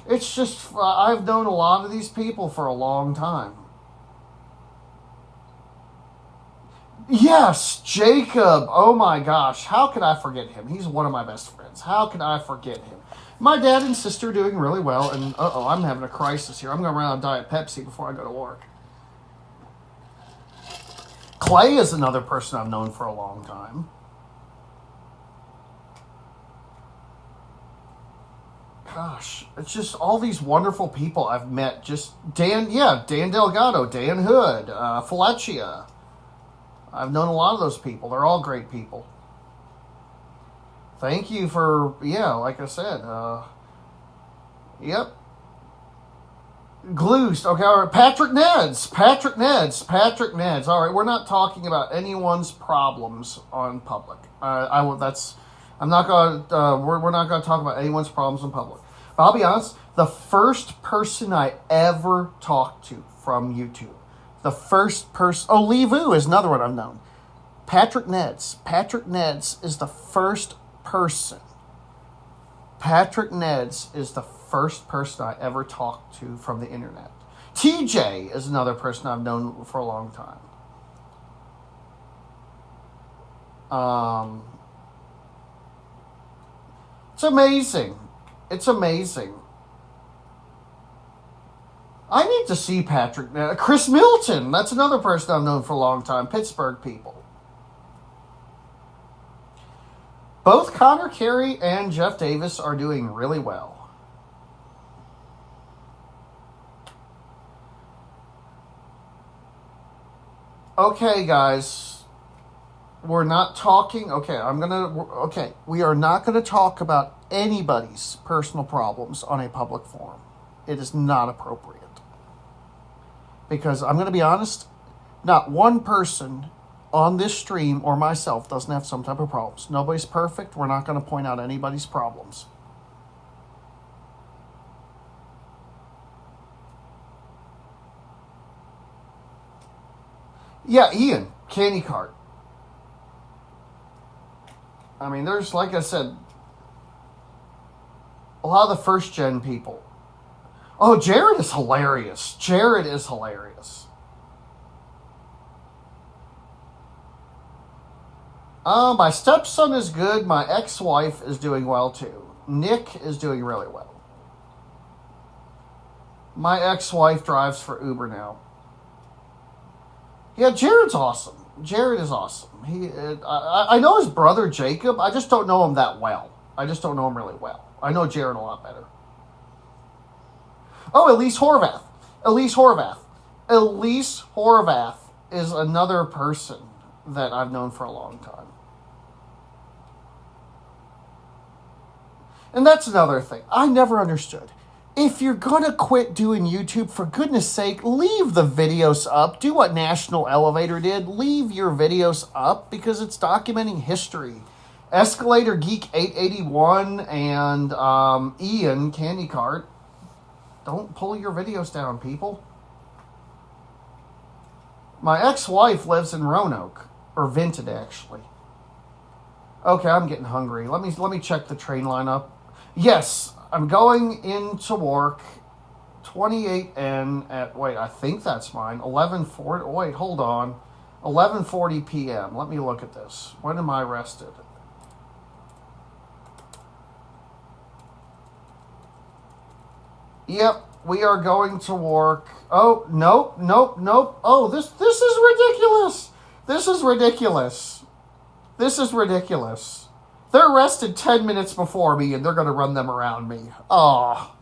A: It's just, I've known a lot of these people for a long time. Yes, Jacob. Oh my gosh. How could I forget him? He's one of my best friends. How could I forget him? My dad and sister are doing really well. And, I'm having a crisis here. I'm going to run out of Diet Pepsi before I go to work. Clay is another person I've known for a long time. Gosh, it's just all these wonderful people I've met. Just Dan Delgado, Dan Hood, Felicia. I've known a lot of those people. They're all great people. Thank you for, like I said, yep. Glues. Okay, all right. Patrick Neds. All right, we're not talking about anyone's problems on public. We're not going to talk about anyone's problems in public. But I'll be honest, the first person I ever talked to from YouTube, Lee Vu is another one I've known. Patrick Neds is the first person. Patrick Neds is the first person I ever talked to from the internet. TJ is another person I've known for a long time. It's amazing. I need to see Patrick. Chris Milton. That's another person I've known for a long time. Pittsburgh people. Both Connor Carey and Jeff Davis are doing really well. Okay, guys. We're not talking. We are not going to talk about anybody's personal problems on a public forum. It is not appropriate. Because I'm going to be honest, not one person on this stream or myself doesn't have some type of problems. Nobody's perfect. We're not going to point out anybody's problems. Yeah, Ian, Candy Cart. I mean, there's, like I said, a lot of the first gen people. Oh, Jared is hilarious. My stepson is good. My ex-wife is doing well, too. Nick is doing really well. My ex-wife drives for Uber now. Yeah, Jared's awesome. Jared is awesome. I know his brother, Jacob. I just don't know him that well. I just don't know him really well. I know Jared a lot better. Oh, Elise Horvath. Elise Horvath is another person that I've known for a long time. And that's another thing I never understood. If you're gonna quit doing YouTube, for goodness sake, leave the videos up. Do what National Elevator did. Leave your videos up because it's documenting history. Escalator Geek 881 and Ian Candy Cart. Don't pull your videos down, people. My ex-wife lives in Roanoke, or Vinton actually. Okay, I'm getting hungry. Let me check the train lineup. Yes, I'm going into work 28N at, wait, I think that's mine. 11:40. Wait, hold on. 11:40 p.m. Let me look at this. When am I rested? Yep, we are going to work. Oh, nope. Oh, this is ridiculous. This is ridiculous. They're rested 10 minutes before me, and they're going to run them around me. Oh,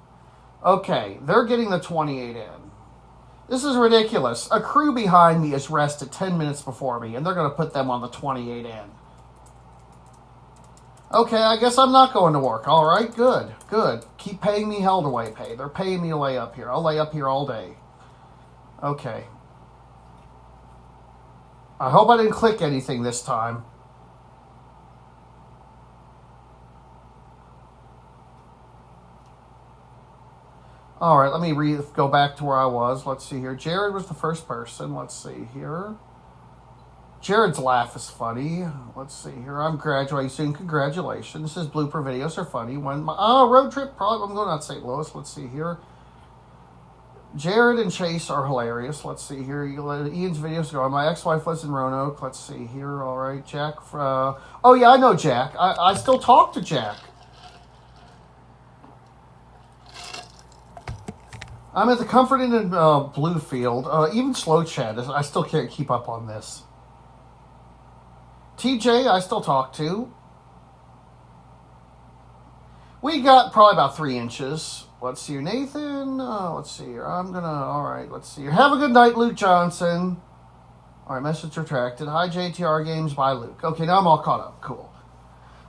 A: okay. They're getting the 28 in. This is ridiculous. A crew behind me is rested 10 minutes before me, and they're going to put them on the 28 in. Okay, I guess I'm not going to work. All right, good. Keep paying me held away pay. They're paying me to lay up here. I'll lay up here all day. Okay. I hope I didn't click anything this time. All right, let me go back to where I was. Let's see here. Jared was the first person. Let's see here. Jared's laugh is funny. Let's see here. I'm graduating soon. Congratulations. His blooper videos are funny. When my road trip, probably I'm going out to St. Louis. Let's see here. Jared and Chase are hilarious. Let's see here. Ian's videos go on. My ex-wife lives in Roanoke. Let's see here. All right, Jack. Oh yeah, I know Jack. I still talk to Jack. I'm at the Comfort Inn in Bluefield. Even Slow Chat, I still can't keep up on this. TJ, I still talk to. We got probably about 3 inches. Let's see here. Nathan, let's see here. All right, let's see here. Have a good night, Luke Johnson. All right, message retracted. Hi, JTR Games. Bye, Luke. Okay, now I'm all caught up. Cool.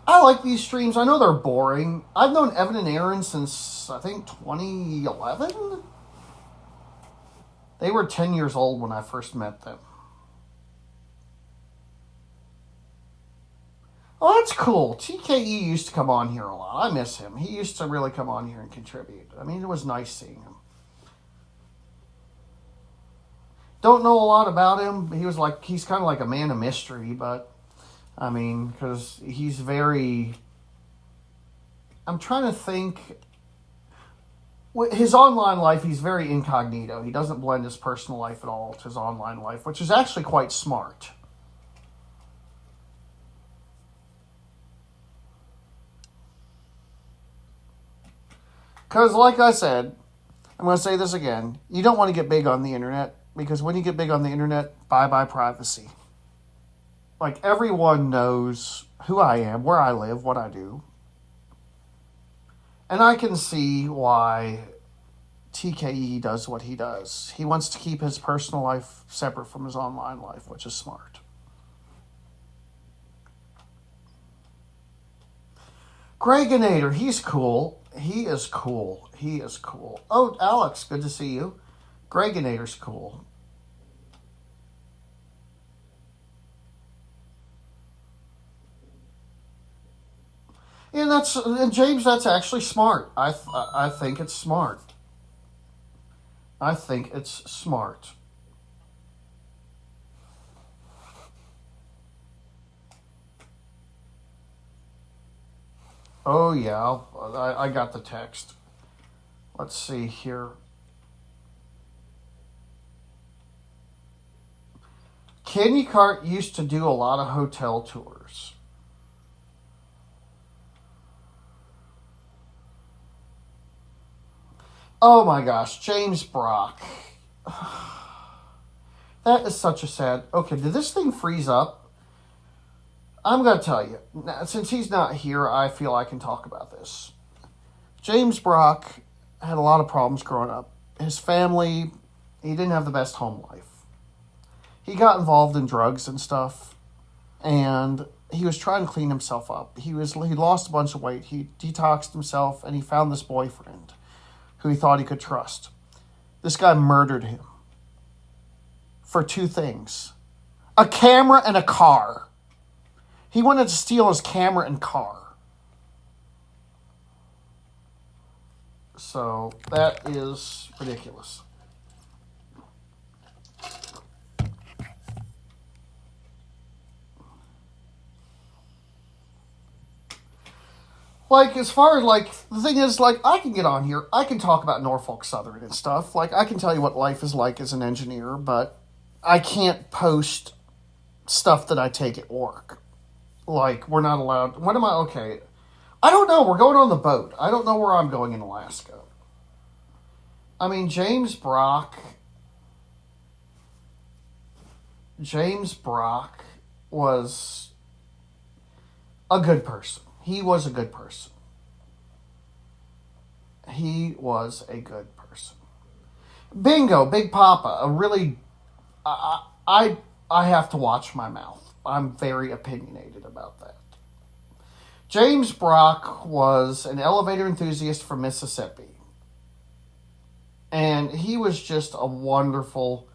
A: I like these streams. I know they're boring. I've known Evan and Aaron since, I think, 2011? They were 10 years old when I first met them. Oh, that's cool. TKE used to come on here a lot. I miss him. He used to really come on here and contribute. I mean, it was nice seeing him. Don't know a lot about him. He's kind of like a man of mystery, but, I mean, because he's very... I'm trying to think... His online life, he's very incognito. He doesn't blend his personal life at all to his online life, which is actually quite smart. Because, like I said, I'm going to say this again, you don't want to get big on the internet, because when you get big on the internet, bye-bye privacy. Like, everyone knows who I am, where I live, what I do. And I can see why TKE does what he does. He wants to keep his personal life separate from his online life, which is smart. Greganator, he's cool. He is cool. Oh, Alex, good to see you. Greganator's cool. And James, that's actually smart. I think it's smart. I think it's smart. Oh yeah, I got the text. Let's see here. Candy Cart used to do a lot of hotel tours. Oh my gosh, James Brock. That is such a sad... Okay, did this thing freeze up? I'm going to tell you. Since he's not here, I feel I can talk about this. James Brock had a lot of problems growing up. His family, He didn't have the best home life. He got involved in drugs and stuff, and he was trying to clean himself up. He lost a bunch of weight. He detoxed himself, and he found this boyfriend who he thought he could trust. This guy murdered him for two things: a camera and a car. He wanted to steal his camera and car. So that is ridiculous. Like, as far as, like, the thing is, like, I can get on here. I can talk about Norfolk Southern and stuff. Like, I can tell you what life is like as an engineer, but I can't post stuff that I take at work. Like, we're not allowed. What am I? Okay. I don't know. We're going on the boat. I don't know where I'm going in Alaska. I mean, James Brock was a good person. He was a good person. He was a good person. Bingo, Big Papa, a really... I have to watch my mouth. I'm very opinionated about that. James Brock was an elevator enthusiast from Mississippi. And he was just a wonderful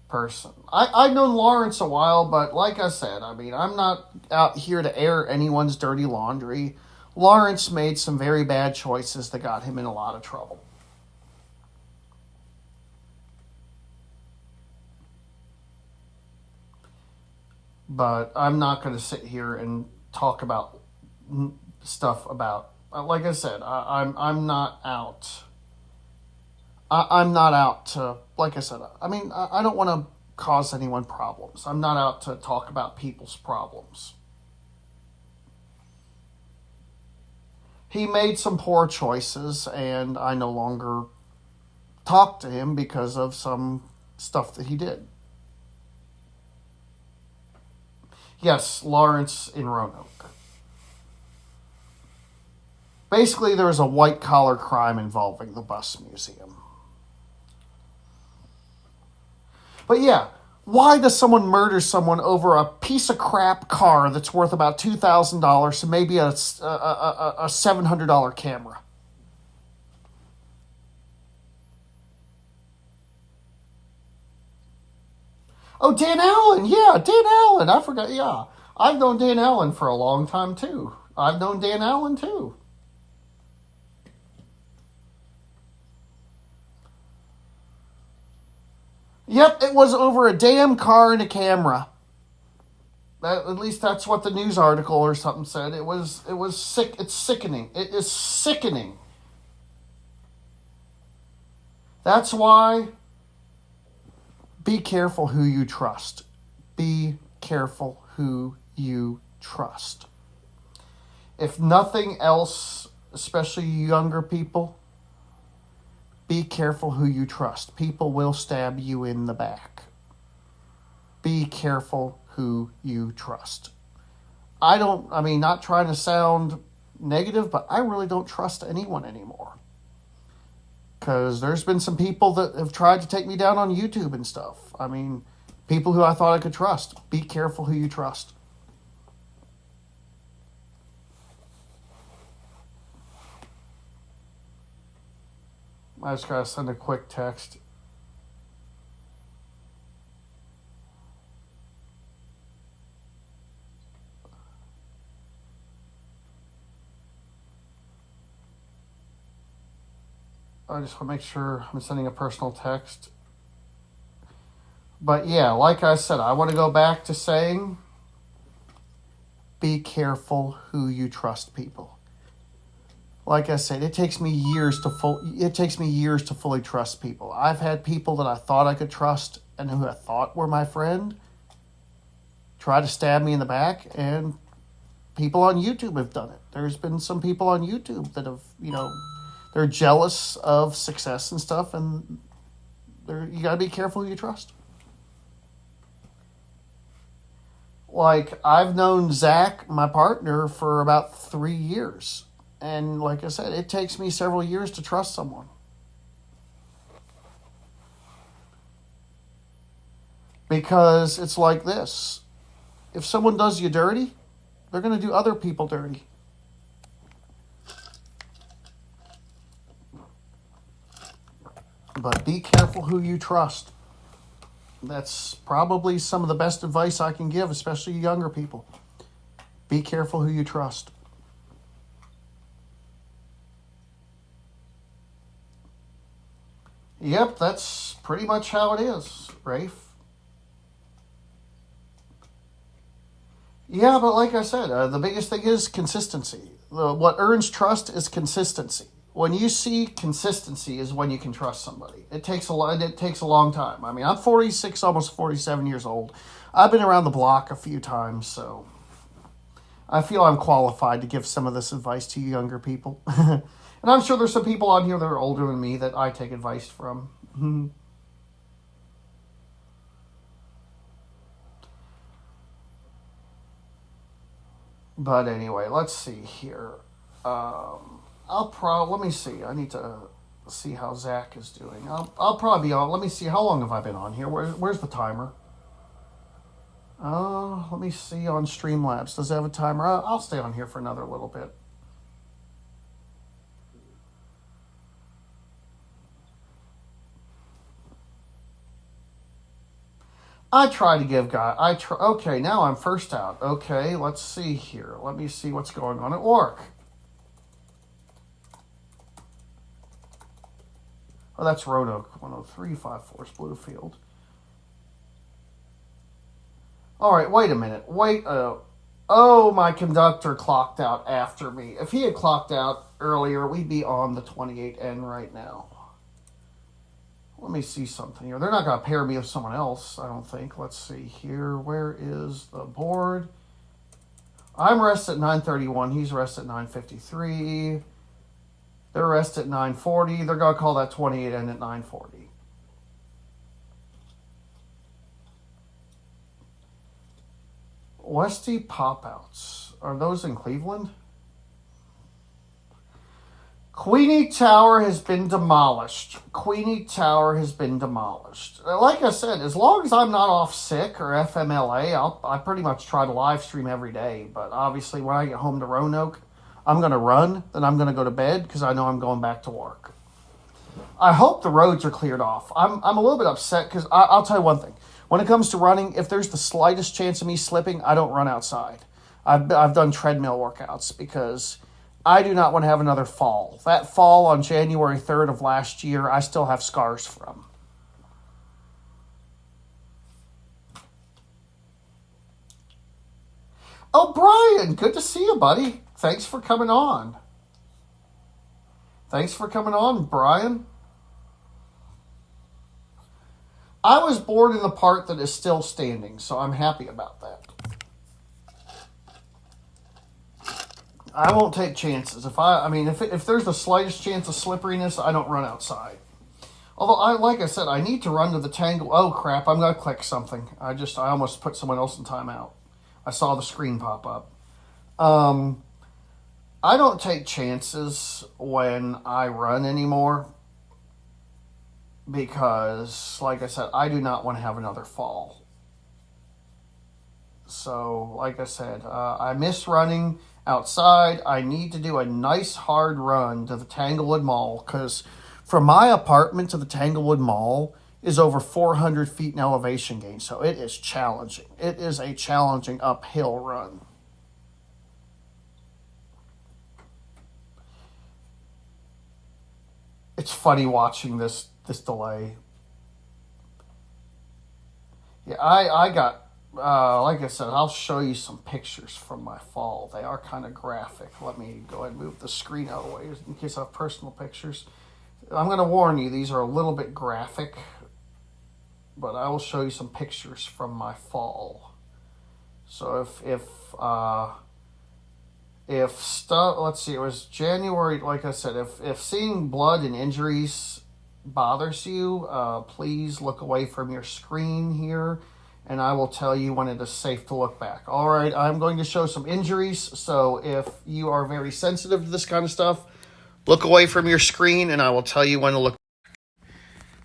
A: person. I've known Lawrence a while, but like I said, I mean, I'm not out here to air anyone's dirty laundry. Lawrence made some very bad choices that got him in a lot of trouble. But I'm not going to sit here and talk about stuff about, like I said, I'm not out. I'm not out to, like I said, I mean, I don't want to cause anyone problems. I'm not out to talk about people's problems. He made some poor choices, and I no longer talk to him because of some stuff that he did. Yes, Lawrence in Roanoke. Basically, there was a white-collar crime involving the bus museum. But yeah, why does someone murder someone over a piece of crap car that's worth about $2,000 and maybe a $700 camera? Oh, Dan Allen. Yeah, Dan Allen. I forgot. Yeah. I've known Dan Allen for a long time, too. I've known Dan Allen, too. Yep, it was over a damn car and a camera. At least that's what the news article or something said. It was sick. It's sickening. It is sickening. That's why be careful who you trust. Be careful who you trust. If nothing else, especially younger people, be careful who you trust. People will stab you in the back. Be careful who you trust. Not trying to sound negative, but I really don't trust anyone anymore. Because there's been some people that have tried to take me down on YouTube and stuff. I mean, people who I thought I could trust. Be careful who you trust. I just gotta send a quick text. I just want to make sure I'm sending a personal text. But yeah, like I said, I want to go back to saying, be careful who you trust, people. Like I said, it takes me years to fully trust people. I've had people that I thought I could trust and who I thought were my friend try to stab me in the back, and people on YouTube have done it. There's been some people on YouTube that have, they're jealous of success and stuff, and you got to be careful who you trust. Like, I've known Zach, my partner, for about 3 years. And like I said, it takes me several years to trust someone. Because it's like this. If someone does you dirty, they're going to do other people dirty. But be careful who you trust. That's probably some of the best advice I can give, especially younger people. Be careful who you trust. Yep, that's pretty much how it is, Rafe. Yeah, but like I said, the biggest thing is consistency. What earns trust is consistency. When you see consistency is when you can trust somebody. It takes a long time. I mean, I'm 46, almost 47 years old. I've been around the block a few times, so I feel I'm qualified to give some of this advice to younger people. And I'm sure there's some people on here that are older than me that I take advice from. But anyway, let's see here. Let me see. I need to see how Zach is doing. I'll probably be on. Let me see. How long have I been on here? Where's the timer? Let me see on Streamlabs. Does it have a timer? I'll stay on here for another little bit. I try to give guy. Okay, now I'm first out. Okay, let's see here. Let me see what's going on at work. Oh, that's Roanoke 10354's Bluefield. All right, wait a minute. Oh, my conductor clocked out after me. If he had clocked out earlier, we'd be on the 28N right now. Let me see something here. They're not going to pair me with someone else, I don't think. Let's see here. Where is the board? I'm rest at 9:31. He's rest at 9:53. They're rest at 9:40. They're going to call that 28N at 9:40. Westy Pop-Outs. Are those in Cleveland? Queenie Tower has been demolished. Queenie Tower has been demolished. Like I said, as long as I'm not off sick or FMLA, I pretty much try to live stream every day. But obviously, when I get home to Roanoke, I'm going to run, then I'm going to go to bed because I know I'm going back to work. I hope the roads are cleared off. I'm a little bit upset because I'll tell you one thing. When it comes to running, if there's the slightest chance of me slipping, I don't run outside. I've done treadmill workouts because I do not want to have another fall. That fall on January 3rd of last year, I still have scars from. Oh, Brian, good to see you, buddy. Thanks for coming on. Thanks for coming on, Brian. I was born in the part that is still standing, so I'm happy about that. I won't take chances. If there's the slightest chance of slipperiness, I don't run outside. Although, like I said, I need to run to the tangle. Oh, crap, I'm going to click something. I almost put someone else in timeout. I saw the screen pop up. I don't take chances when I run anymore because, like I said, I do not want to have another fall. So, like I said, I miss running outside. I need to do a nice hard run to the Tanglewood Mall because from my apartment to the Tanglewood Mall is over 400 feet in elevation gain. So it is challenging. It is a challenging uphill run. It's funny watching this delay. Yeah, I got, like I said, I'll show you some pictures from my fall. They are kind of graphic. Let me go ahead and move the screen out of the way in case I have personal pictures. I'm going to warn you, these are a little bit graphic, but I will show you some pictures from my fall. So let's see, it was January, like I said, if seeing blood and injuries bothers you, please look away from your screen here, and I will tell you when it is safe to look back. All right, I'm going to show some injuries, so if you are very sensitive to this kind of stuff, look away from your screen, and I will tell you when to look.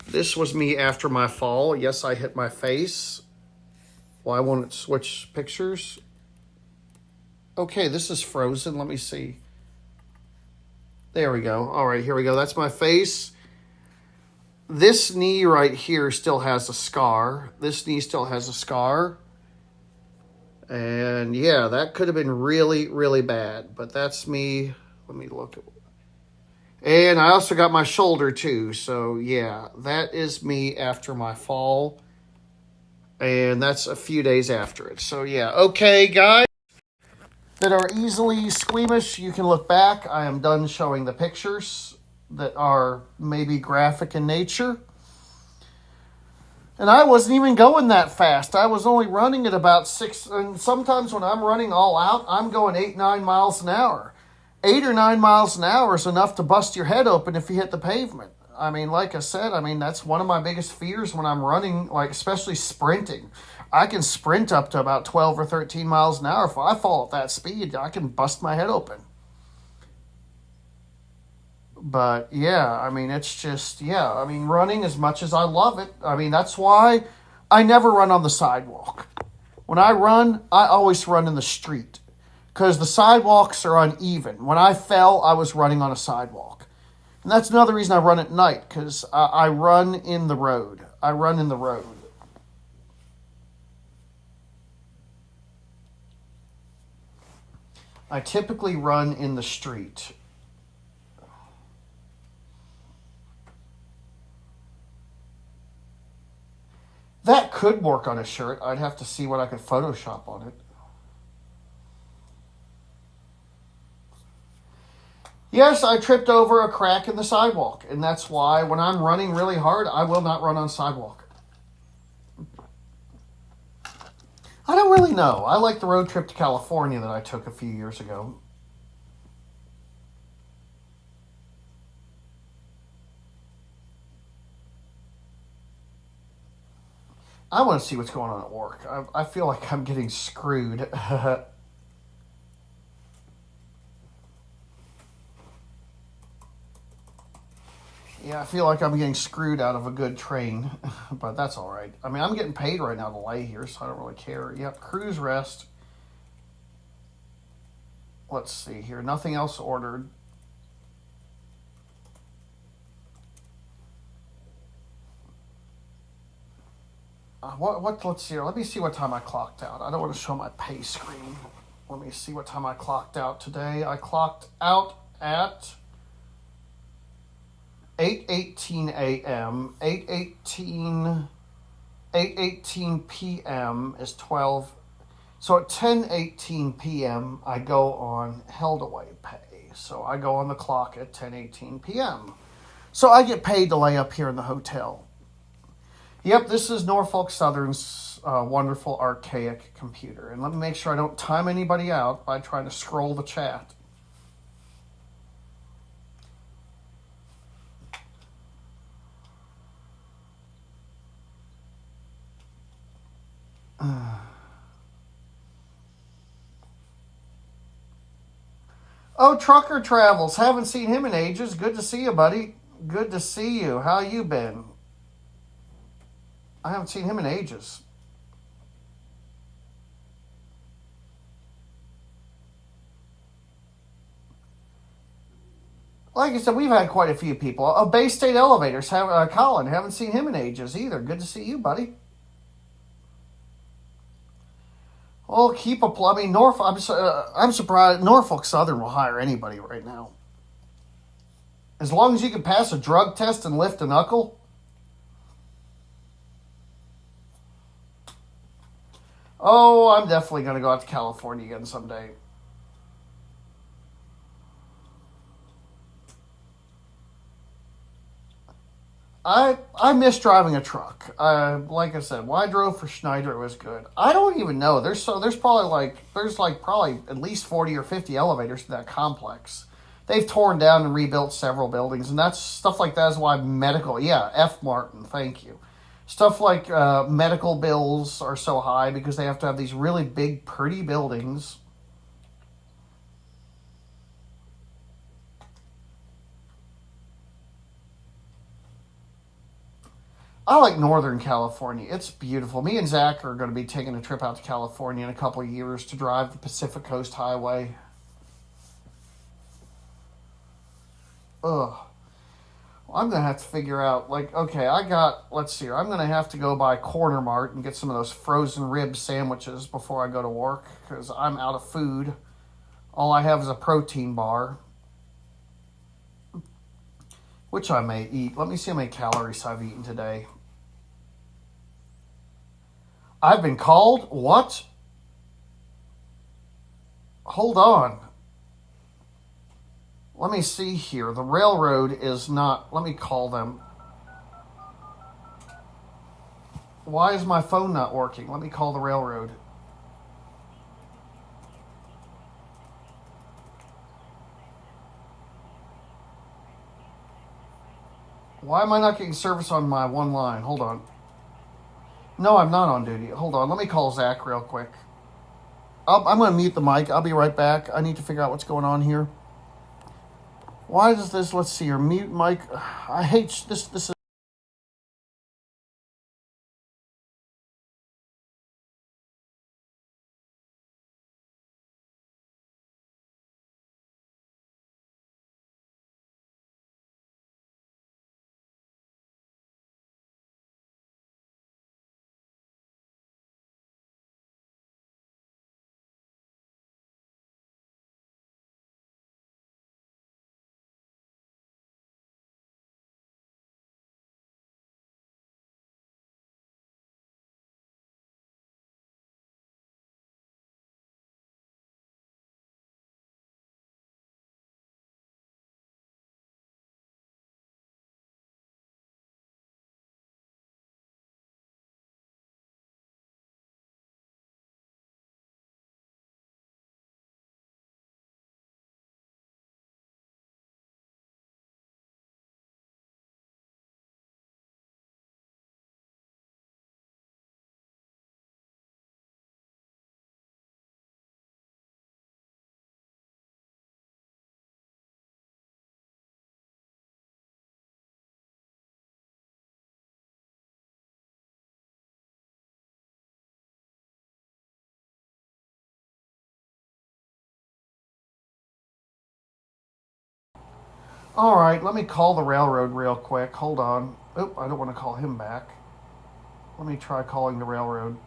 A: This was me after my fall. Yes, I hit my face. Why won't it switch pictures? Okay, this is frozen. Let me see. There we go. All right, here we go. That's my face. This knee right here still has a scar. This knee still has a scar. And yeah, that could have been really, really bad. But that's me. Let me look at. And I also got my shoulder too. So yeah, that is me after my fall. And that's a few days after it. So yeah, okay, guys that are easily squeamish, you can look back. I am done showing the pictures that are maybe graphic in nature. And I wasn't even going that fast. I was only running at about 6, and sometimes when I'm running all out, I'm going 8, 9 miles an hour. 8 or 9 miles an hour is enough to bust your head open if you hit the pavement. I mean, like I said, that's one of my biggest fears when I'm running, like especially sprinting. I can sprint up to about 12 or 13 miles an hour. If I fall at that speed, I can bust my head open. But yeah, it's just, yeah, running, as much as I love it, that's why I never run on the sidewalk. When I run, I always run in the street because the sidewalks are uneven. When I fell, I was running on a sidewalk. And that's another reason I run at night, because I run in the road. I run in the road. I typically run in the street. That could work on a shirt. I'd have to see what I could Photoshop on it. Yes, I tripped over a crack in the sidewalk, and that's why when I'm running really hard, I will not run on sidewalk. I don't really know. I like the road trip to California that I took a few years ago. I want to see what's going on at work. I feel like I'm getting screwed. Yeah, I feel like I'm getting screwed out of a good train, but that's all right. I'm getting paid right now to lay here, so I don't really care. Yep, cruise rest. Let's see here. Nothing else ordered. Let's see here. Let me see what time I clocked out. I don't want to show my pay screen. Let me see what time I clocked out today. I clocked out at 8:18 a.m. 8:18 p.m. is 12. So at 10:18 p.m. I go on held away pay. So I go on the clock at 10:18 p.m. So I get paid to lay up here in the hotel. Yep, this is Norfolk Southern's wonderful archaic computer. And let me make sure I don't time anybody out by trying to scroll the chat. Oh, Trucker Travels. Haven't seen him in ages. Good to see you, buddy. Good to see you. How you been? I haven't seen him in ages. Like I said, we've had quite a few people. Bay State Elevators. Colin, haven't seen him in ages either. Good to see you, buddy. Well, keep a. Norfolk. I'm surprised Norfolk Southern will hire anybody right now. As long as you can pass a drug test and lift a knuckle. Oh, I'm definitely going to go out to California again someday. I miss driving a truck. Like I said, when I drove for Schneider, it was good. I don't even know. There's probably at least 40 or 50 elevators in that complex. They've torn down and rebuilt several buildings, and that's stuff like that is why medical. Yeah, F. Martin, thank you. Stuff like medical bills are so high because they have to have these really big, pretty buildings. I like Northern California. It's beautiful. Me and Zach are going to be taking a trip out to California in a couple of years to drive the Pacific Coast Highway. Ugh. Well, I'm going to have to figure out, like, okay, let's see here. I'm going to have to go by Corner Mart and get some of those frozen rib sandwiches before I go to work because I'm out of food. All I have is a protein bar, which I may eat. Let me see how many calories I've eaten today. I've been called? What? Hold on. Let me see here. The railroad is not. Let me call them. Why is my phone not working? Let me call the railroad. Why am I not getting service on my one line? Hold on. No, I'm not on duty. Hold on. Let me call Zach real quick. I'm going to mute the mic. I'll be right back. I need to figure out what's going on here. Why does this, let's see here, mute mic. I hate this. This is. All right, let me call the railroad real quick. Hold on. Oop, I don't want to call him back. Let me try calling the railroad.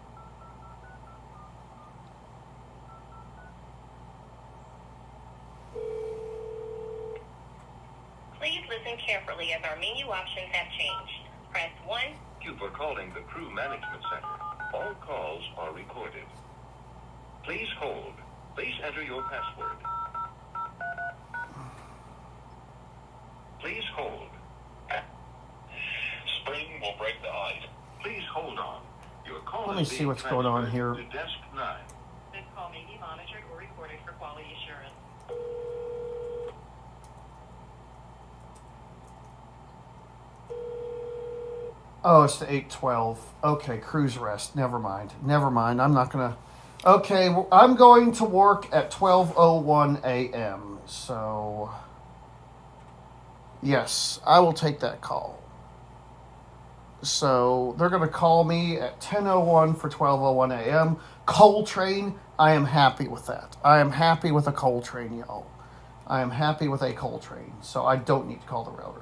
C: Please listen carefully as our menu options have changed. Press 1. Thank you for calling the Crew Management Center. All calls are recorded. Please hold. Please enter your password. Please hold. Spring will break the ice. Please hold on. Your call
A: Let me see what's going on here.
C: to desk 9. This call may be monitored or recorded for quality assurance.
A: Oh, it's the 8:12. Okay, cruise rest. Never mind. Never mind. I'm not gonna. Okay, I'm going to work at 12:01 a.m. So, yes, I will take that call. So they're gonna call me at 10:01 for 12:01 a.m. Coal train. I am happy with that. I am happy with a coal train, y'all. I am happy with a coal train. So I don't need to call the railroad.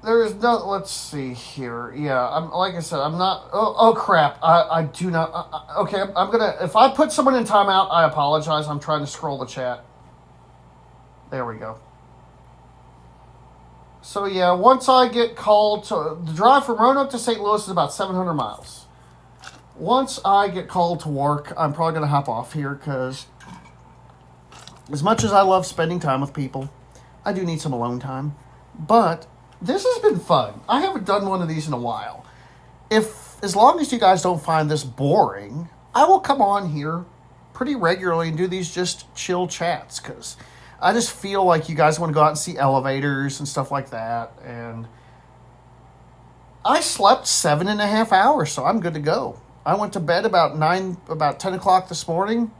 A: There is no. Let's see here. Yeah, I'm like I said. I'm not. Oh crap! I do not. Okay, I'm gonna. If I put someone in timeout, I apologize. I'm trying to scroll the chat. There we go. So yeah, once I get called to the drive from Roanoke to St. Louis is about 700 miles. Once I get called to work, I'm probably gonna hop off here because as much as I love spending time with people, I do need some alone time. But this has been fun. I haven't done one of these in a while. As long as you guys don't find this boring, I will come on here pretty regularly and do these just chill chats because I just feel like you guys want to go out and see elevators and stuff like that. And I slept 7.5 hours, so I'm good to go. I went to bed about 10 o'clock this morning.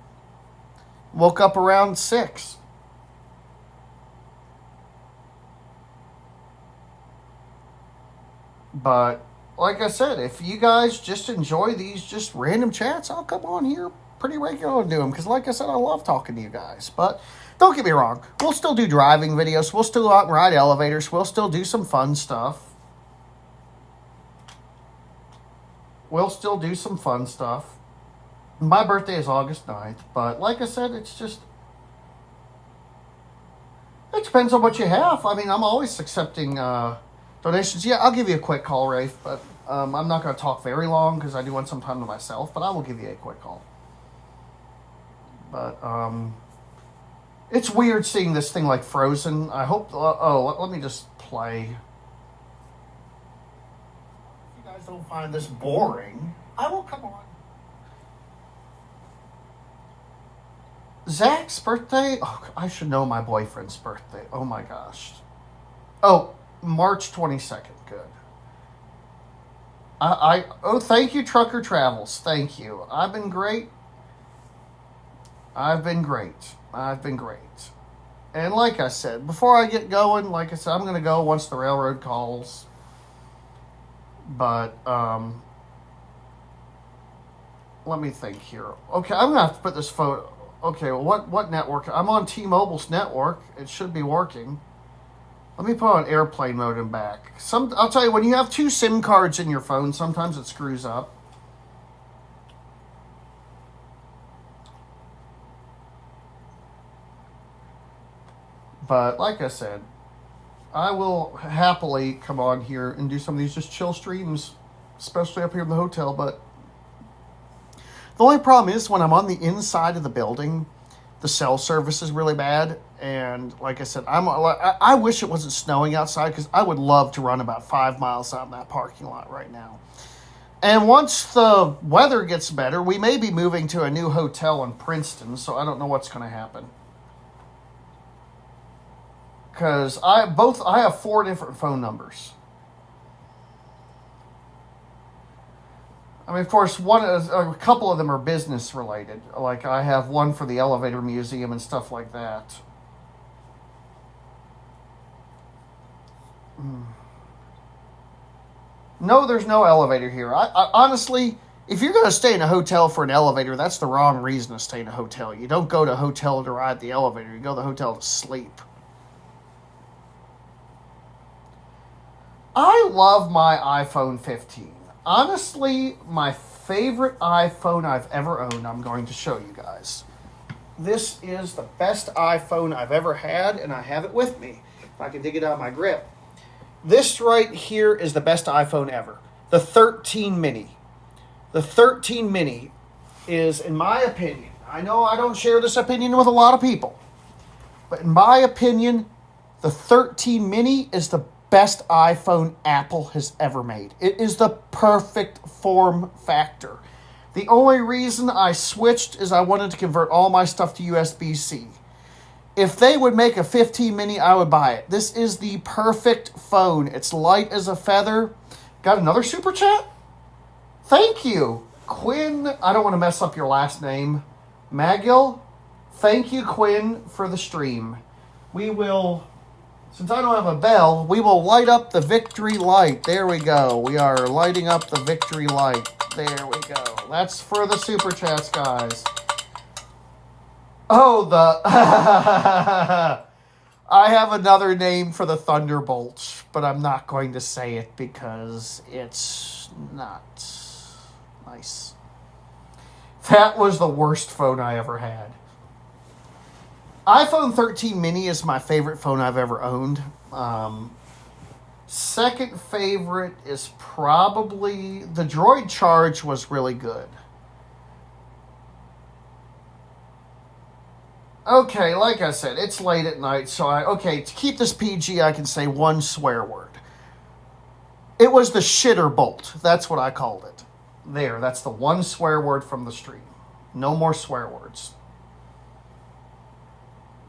A: Woke up around 6. But like I said, if you guys just enjoy these just random chats, I'll come on here pretty regularly and do them. Because like I said, I love talking to you guys. But don't get me wrong. We'll still do driving videos. We'll still go out and ride elevators. We'll still do some fun stuff. My birthday is August 9th. But like I said, it depends on what you have. I mean, I'm always accepting donations. Yeah, I'll give you a quick call, Rafe. But I'm not going to talk very long because I do want some time to myself. But I will give you a quick call. But it's weird seeing this thing like frozen. I hope... let me just play. If you guys don't find this boring, I will come on. Zach's birthday? Oh, I should know my boyfriend's birthday. Oh my gosh. Oh, March 22nd. Good. Thank you, Trucker Travels. Thank you. I've been great. And like I said, before I get going, I'm going to go once the railroad calls. But, let me think here. Okay, I'm going to have to put this photo... Okay, well, what network? I'm on T-Mobile's network. It should be working. Let me put on airplane mode and back. I'll tell you, when you have 2 SIM cards in your phone, sometimes it screws up. But like I said, I will happily come on here and do some of these just chill streams, especially up here in the hotel, but the only problem is when I'm on the inside of the building, the cell service is really bad. And like I said, I wish it wasn't snowing outside because I would love to run about 5 miles out in that parking lot right now. And once the weather gets better, we may be moving to a new hotel in Princeton, so I don't know what's going to happen. Because I have 4 different phone numbers. I mean, of course, a couple of them are business related. Like I have one for the elevator museum and stuff like that. No, there's no elevator here. I honestly, if you're going to stay in a hotel for an elevator, that's the wrong reason to stay in a hotel. You don't go to a hotel to ride the elevator. You go to the hotel to sleep. I love my iPhone 15. Honestly, my favorite iPhone I've ever owned, I'm going to show you guys. This is the best iPhone I've ever had, and I have it with me. If I can dig it out of my grip. This right here is the best iPhone ever. The 13 mini. The 13 mini is, in my opinion, I know I don't share this opinion with a lot of people, but in my opinion, the 13 mini is the best iPhone Apple has ever made. It is the perfect form factor. The only reason I switched is I wanted to convert all my stuff to USB-C. If they would make a 15 mini, I would buy it. This is the perfect phone. It's light as a feather. Got another super chat? Thank you, Quinn. I don't want to mess up your last name. Magill. Thank you, Quinn, for the stream. We will... Since I don't have a bell, we will light up the victory light. There we go. We are lighting up the victory light. There we go. That's for the super chats, guys. Oh, I have another name for the Thunderbolts, but I'm not going to say it because it's not nice. That was the worst phone I ever had. iPhone 13 mini is my favorite phone I've ever owned. Second favorite is probably... The Droid Charge was really good. Okay, like I said, it's late at night, so to keep this PG, I can say one swear word. It was the shitter bolt. That's what I called it. There, that's the one swear word from the stream. No more swear words.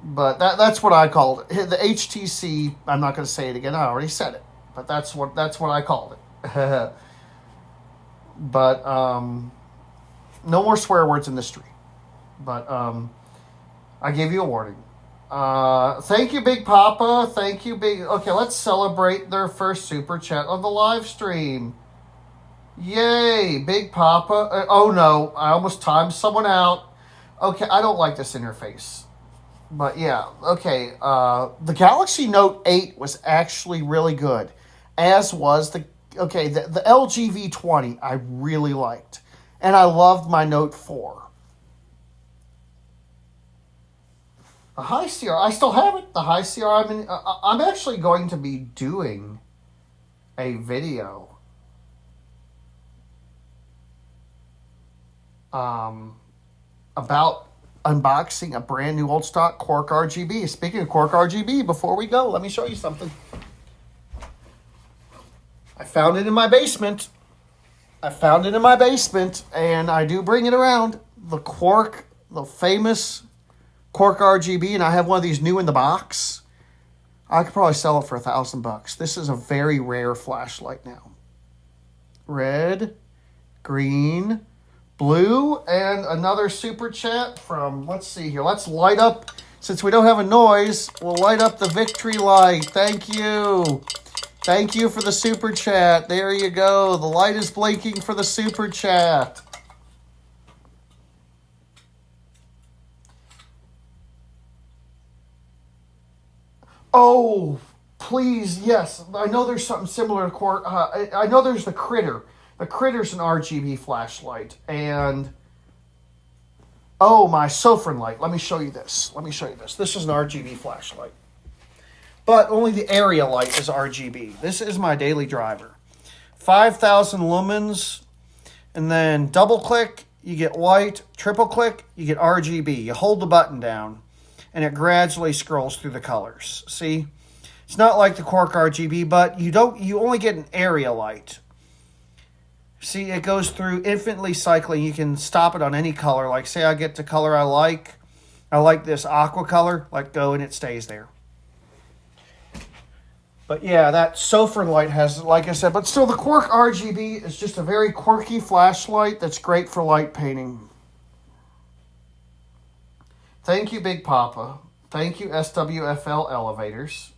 A: But that's what I called it. The HTC, I'm not going to say it again. I already said it. But that's what I called it. But no more swear words in the stream. But I gave you a warning. Thank you, Big Papa. Thank you, Big... Okay, let's celebrate their first super chat on the live stream. Yay, Big Papa. Oh, no. I almost timed someone out. Okay, I don't like this interface. But, yeah. Okay, the Galaxy Note 8 was actually really good. As was the... Okay, the LG V20 I really liked. And I loved my Note 4. The High CR, I still have it. The High CR, I'm actually going to be doing a video about unboxing a brand new old stock Quark RGB. Speaking of Quark RGB, before we go, let me show you something. I found it in my basement. And I do bring it around. The Quark, the famous Quark RGB, and I have one of these new in the box. I could probably sell it for $1,000. This is a very rare flashlight now. Red, green, blue, and another super chat from, let's see here. Let's light up, since we don't have a noise, we'll light up the victory light. Thank you. Thank you for the super chat. There you go. The light is blinking for the super chat. Oh, please, yes. I know there's something similar to Quark. I know there's the Critter. The Critter's an RGB flashlight. And, oh, my Sofran light. Let me show you this. This is an RGB flashlight. But only the area light is RGB. This is my daily driver. 5,000 lumens. And then double click, you get white. Triple click, you get RGB. You hold the button down, and it gradually scrolls through the colors. See? It's not like the Quark RGB, but you only get an area light. See, it goes through infinitely cycling. You can stop it on any color. Like, say I get the color I like. I like this aqua color. Let go, and it stays there. But yeah, that Sofran light has, like I said, but still the Quark RGB is just a very quirky flashlight that's great for light painting. Thank you, Big Papa. Thank you, SWFL Elevators.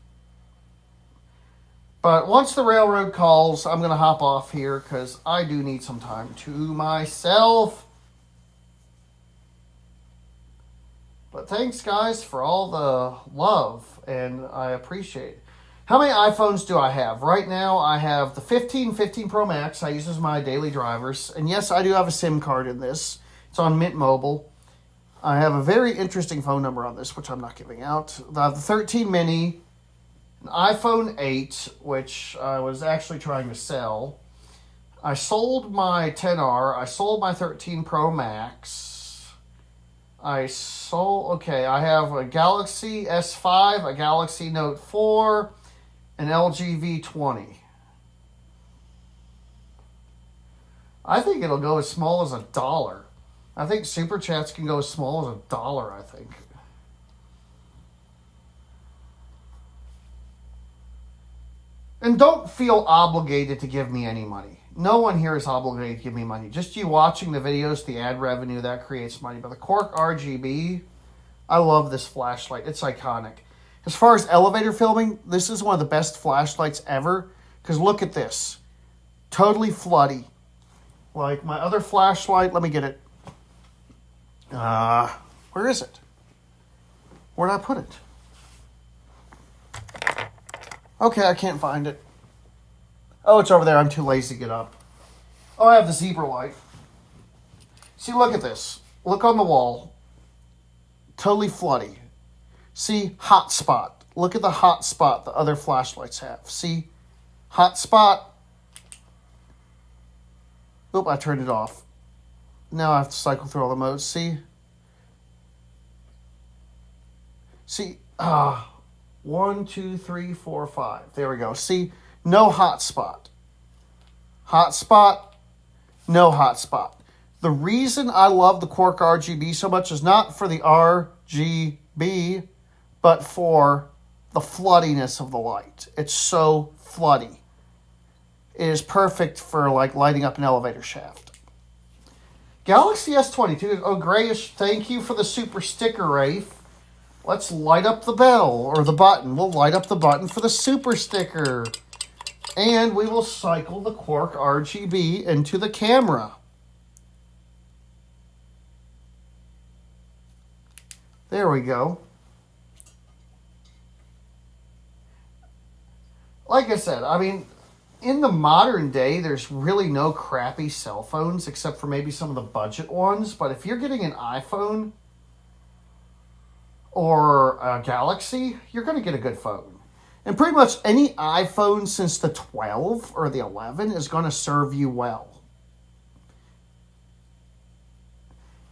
A: But once the railroad calls, I'm going to hop off here because I do need some time to myself. But thanks, guys, for all the love, and I appreciate it. How many iPhones do I have? Right now, I have the 15 Pro Max. I use as my daily drivers. And yes, I do have a SIM card in this. It's on Mint Mobile. I have a very interesting phone number on this, which I'm not giving out. I have the 13 mini, an iPhone 8, which I was actually trying to sell. I sold my 10R. I sold my 13 Pro Max. I have a Galaxy S5, a Galaxy Note 4, an LG V20. I think it'll go as small as $1. I think Super Chats can go as small as $1, I think. And don't feel obligated to give me any money. No one here is obligated to give me money. Just you watching the videos, the ad revenue, that creates money. But the Quark RGB, I love this flashlight. It's iconic. As far as elevator filming, this is one of the best flashlights ever. Because look at this. Totally floody. Like my other flashlight, let me get it. Where is it? Where'd I put it? Okay, I can't find it. Oh, it's over there. I'm too lazy to get up. Oh, I have the zebra light. See, look at this. Look on the wall. Totally floody. See, hot spot. Look at the hot spot the other flashlights have. See? Hot spot. Oop, I turned it off. Now I have to cycle through all the modes. See? See? 1, 2, 3, 4, 5. There we go. See? No hot spot. Hot spot. No hot spot. The reason I love the Quark RGB so much is not for the RGB, but for the floodiness of the light. It's so floody. is perfect for like lighting up an elevator shaft. Galaxy S22. Oh, Grayish, thank you for the super sticker, Rafe. Let's light up the bell or the button. We'll light up the button for the super sticker. And we will cycle the Quark RGB into the camera. There we go. Like I said, I mean, in the modern day, there's really no crappy cell phones except for maybe some of the budget ones. But if you're getting an iPhone or a Galaxy, you're going to get a good phone. And pretty much any iPhone since the 12 or the 11 is going to serve you well.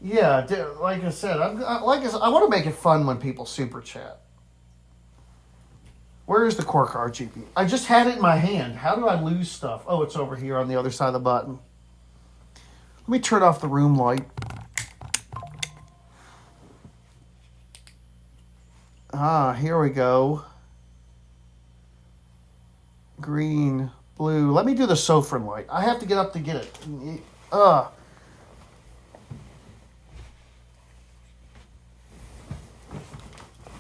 A: Yeah, like I said, I want to make it fun when people super chat. Where is the Quark RGB? I just had it in my hand. How did I lose stuff? Oh, it's over here on the other side of the button. Let me turn off the room light. Here we go. Green, blue. Let me do the Sofran light. I have to get up to get it.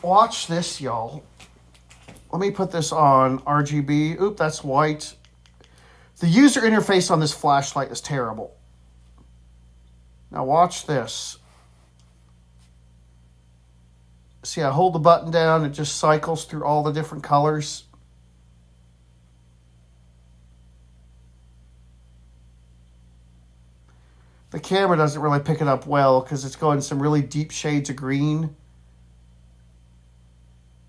A: Watch this, y'all. Let me put this on RGB. Oop, that's white. The user interface on this flashlight is terrible. Now watch this. See, I hold the button down. It just cycles through all the different colors. The camera doesn't really pick it up well because it's going some really deep shades of green.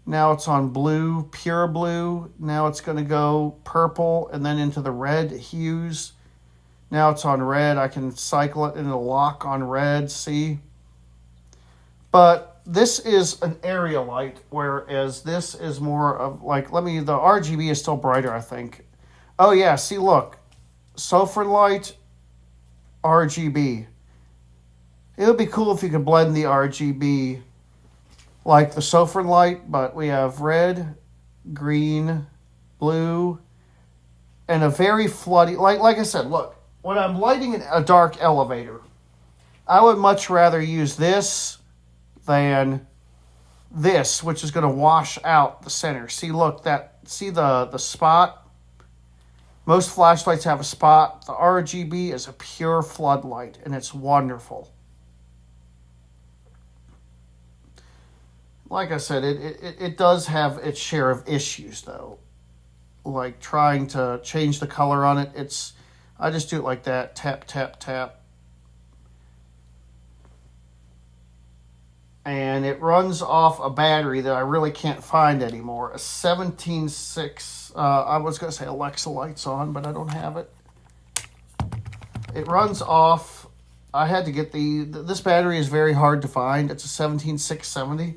A: Now it's on blue, pure blue. Now it's going to go purple and then into the red hues. Now it's on red. I can cycle it into lock on red, see? But this is an area light, whereas this is more of like, the RGB is still brighter, I think. Oh yeah, see, look. Sofran light, RGB. It would be cool if you could blend the RGB like the Sofran light, but we have red, green, blue, and a very floody, like I said, look, when I'm lighting a dark elevator, I would much rather use this than this, which is going to wash out the center. See, look, see the spot? Most flashlights have a spot. The RGB is a pure floodlight, and it's wonderful. Like I said, it does have its share of issues, though. Like trying to change the color on it. I just do it like that. Tap, tap, tap. And it runs off a battery that I really can't find anymore. A 17.6. I was going to say Alexa lights on, but I don't have it. It runs off. I had to get this battery is very hard to find. It's a 17670.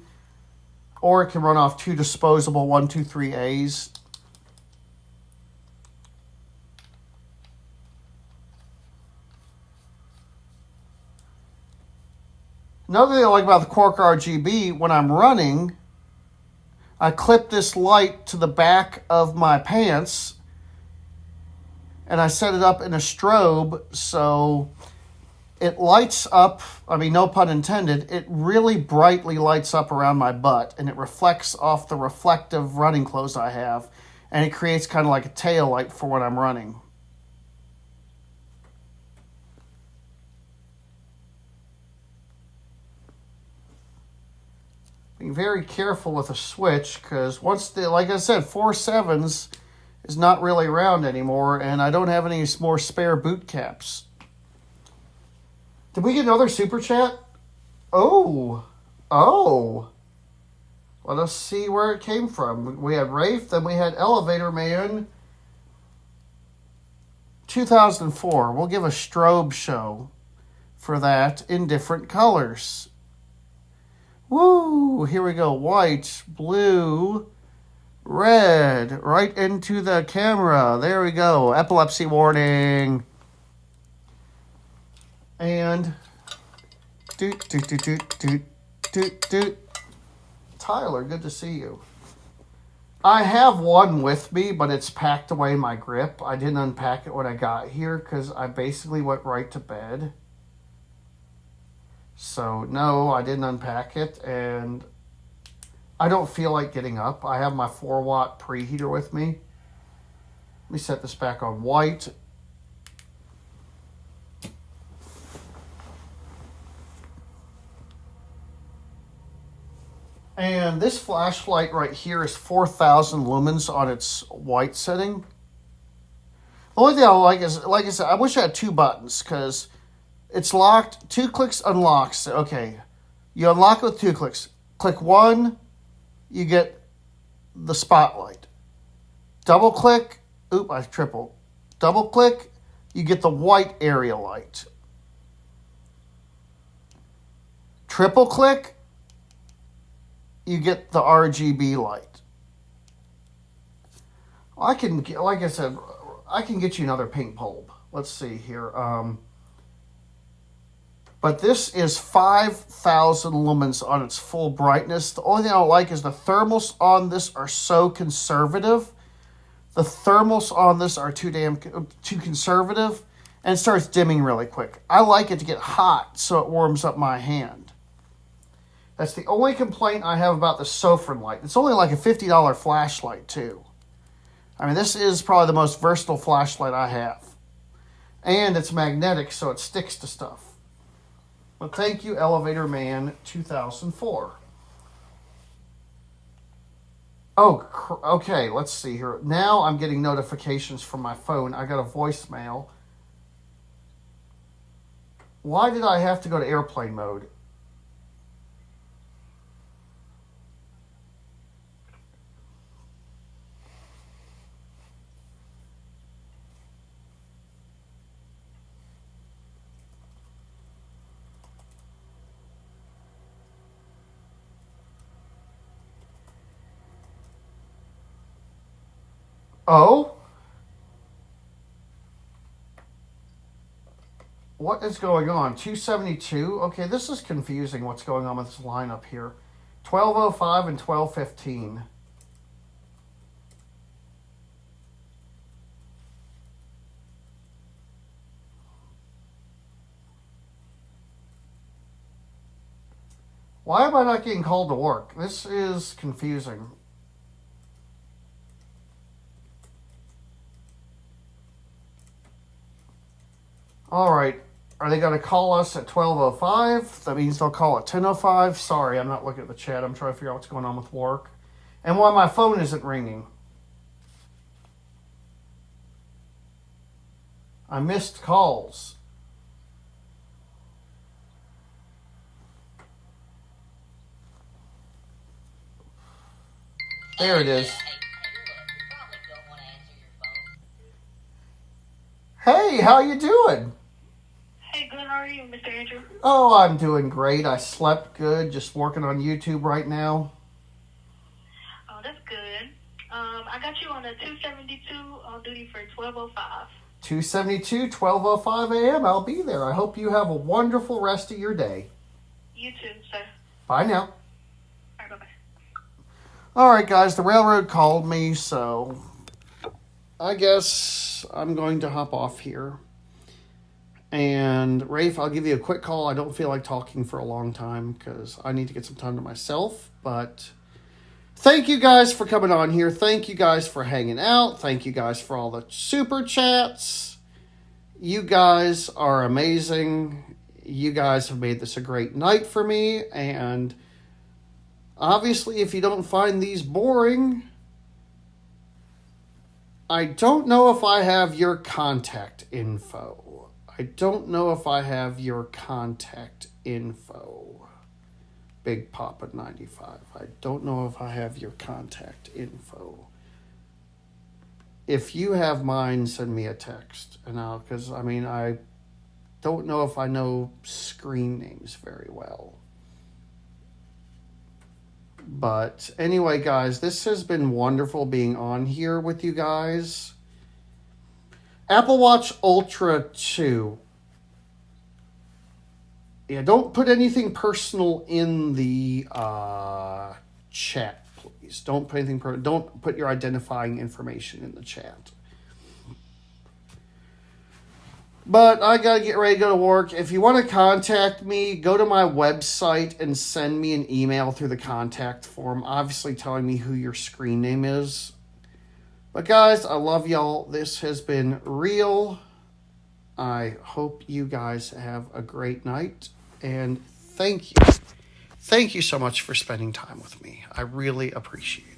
A: Or it can run off two disposable 123As. Another thing I like about the Quark RGB, when I'm running, I clip this light to the back of my pants and I set it up in a strobe so it lights up, I mean, no pun intended, it really brightly lights up around my butt and it reflects off the reflective running clothes I have and it creates kind of like a tail light for when I'm running. Be very careful with a switch because once like I said, 4.7s is not really around anymore and I don't have any more spare boot caps. Did we get another super chat? Oh. Let us see where it came from. We had Rafe, then we had Elevator Man. 2004. We'll give a strobe show for that in different colors. Woo! Here we go. White, blue, red. Right into the camera. There we go. Epilepsy warning. And doot. Tyler, good to see you. I have one with me, but it's packed away in my grip. I didn't unpack it when I got here because I basically went right to bed. So, no, I didn't unpack it, and I don't feel like getting up. I have my 4-watt preheater with me. Let me set this back on white. And this flashlight right here is 4,000 lumens on its white setting. The only thing I like is, like I said, I wish I had 2 buttons because it's locked. 2 clicks unlocks. Okay, you unlock it with 2 clicks. Click 1, you get the spotlight. Double click, I triple. Double click, you get the white area light. Triple click, you get the RGB light. I can, like I said, I can get you another pink bulb. Let's see here. But this is 5,000 lumens on its full brightness. The only thing I don't like is the thermals on this are so conservative. The thermals on this are too conservative, and it starts dimming really quick. I like it to get hot so it warms up my hand. That's the only complaint I have about the Sofrin light. It's only like a $50 flashlight too. I mean, this is probably the most versatile flashlight I have. And it's magnetic, so it sticks to stuff. But thank you, Elevator Man 2004. Oh, okay, let's see here. Now I'm getting notifications from my phone. I got a voicemail. Why did I have to go to airplane mode? Oh? What is going on? 272? Okay, this is confusing what's going on with this lineup here. 1205 and 1215. Why am I not getting called to work? This is confusing. All right. Are they going to call us at 12:05? That means they'll call at 10:05. Sorry, I'm not looking at the chat. I'm trying to figure out what's going on with work. And why my phone isn't ringing. I missed calls. There it is. Hey, how you doing?
D: Hey, good. How are you, Mr. Andrew?
A: Oh, I'm doing great. I slept good. Just working on YouTube right now.
D: Oh, that's good. I got you on a 272 on duty for 12:05.
A: 272, 12:05 a.m. I'll be there. I hope you have a wonderful rest of your day.
D: You too, sir.
A: Bye now.
D: All right, bye-bye.
A: All right, guys. The railroad called me, so I guess I'm going to hop off here. And Rafe, I'll give you a quick call. I don't feel like talking for a long time because I need to get some time to myself. But thank you guys for coming on here. Thank you guys for hanging out. Thank you guys for all the super chats. You guys are amazing. You guys have made this a great night for me. And obviously, if you don't find these boring, I don't know if I have your contact info. I don't know if I have your contact info. Big Papa 95. I don't know if I have your contact info. If you have mine, send me a text. And because I don't know if I know screen names very well. But anyway, guys, this has been wonderful being on here with you guys. Apple Watch Ultra 2. Yeah, don't put anything personal in the chat, please. Don't put anything. Don't put your identifying information in the chat. But I gotta get ready to go to work. If you want to contact me, go to my website and send me an email through the contact form, obviously telling me who your screen name is. But guys, I love y'all. This has been real. I hope you guys have a great night. And thank you. Thank you so much for spending time with me. I really appreciate it.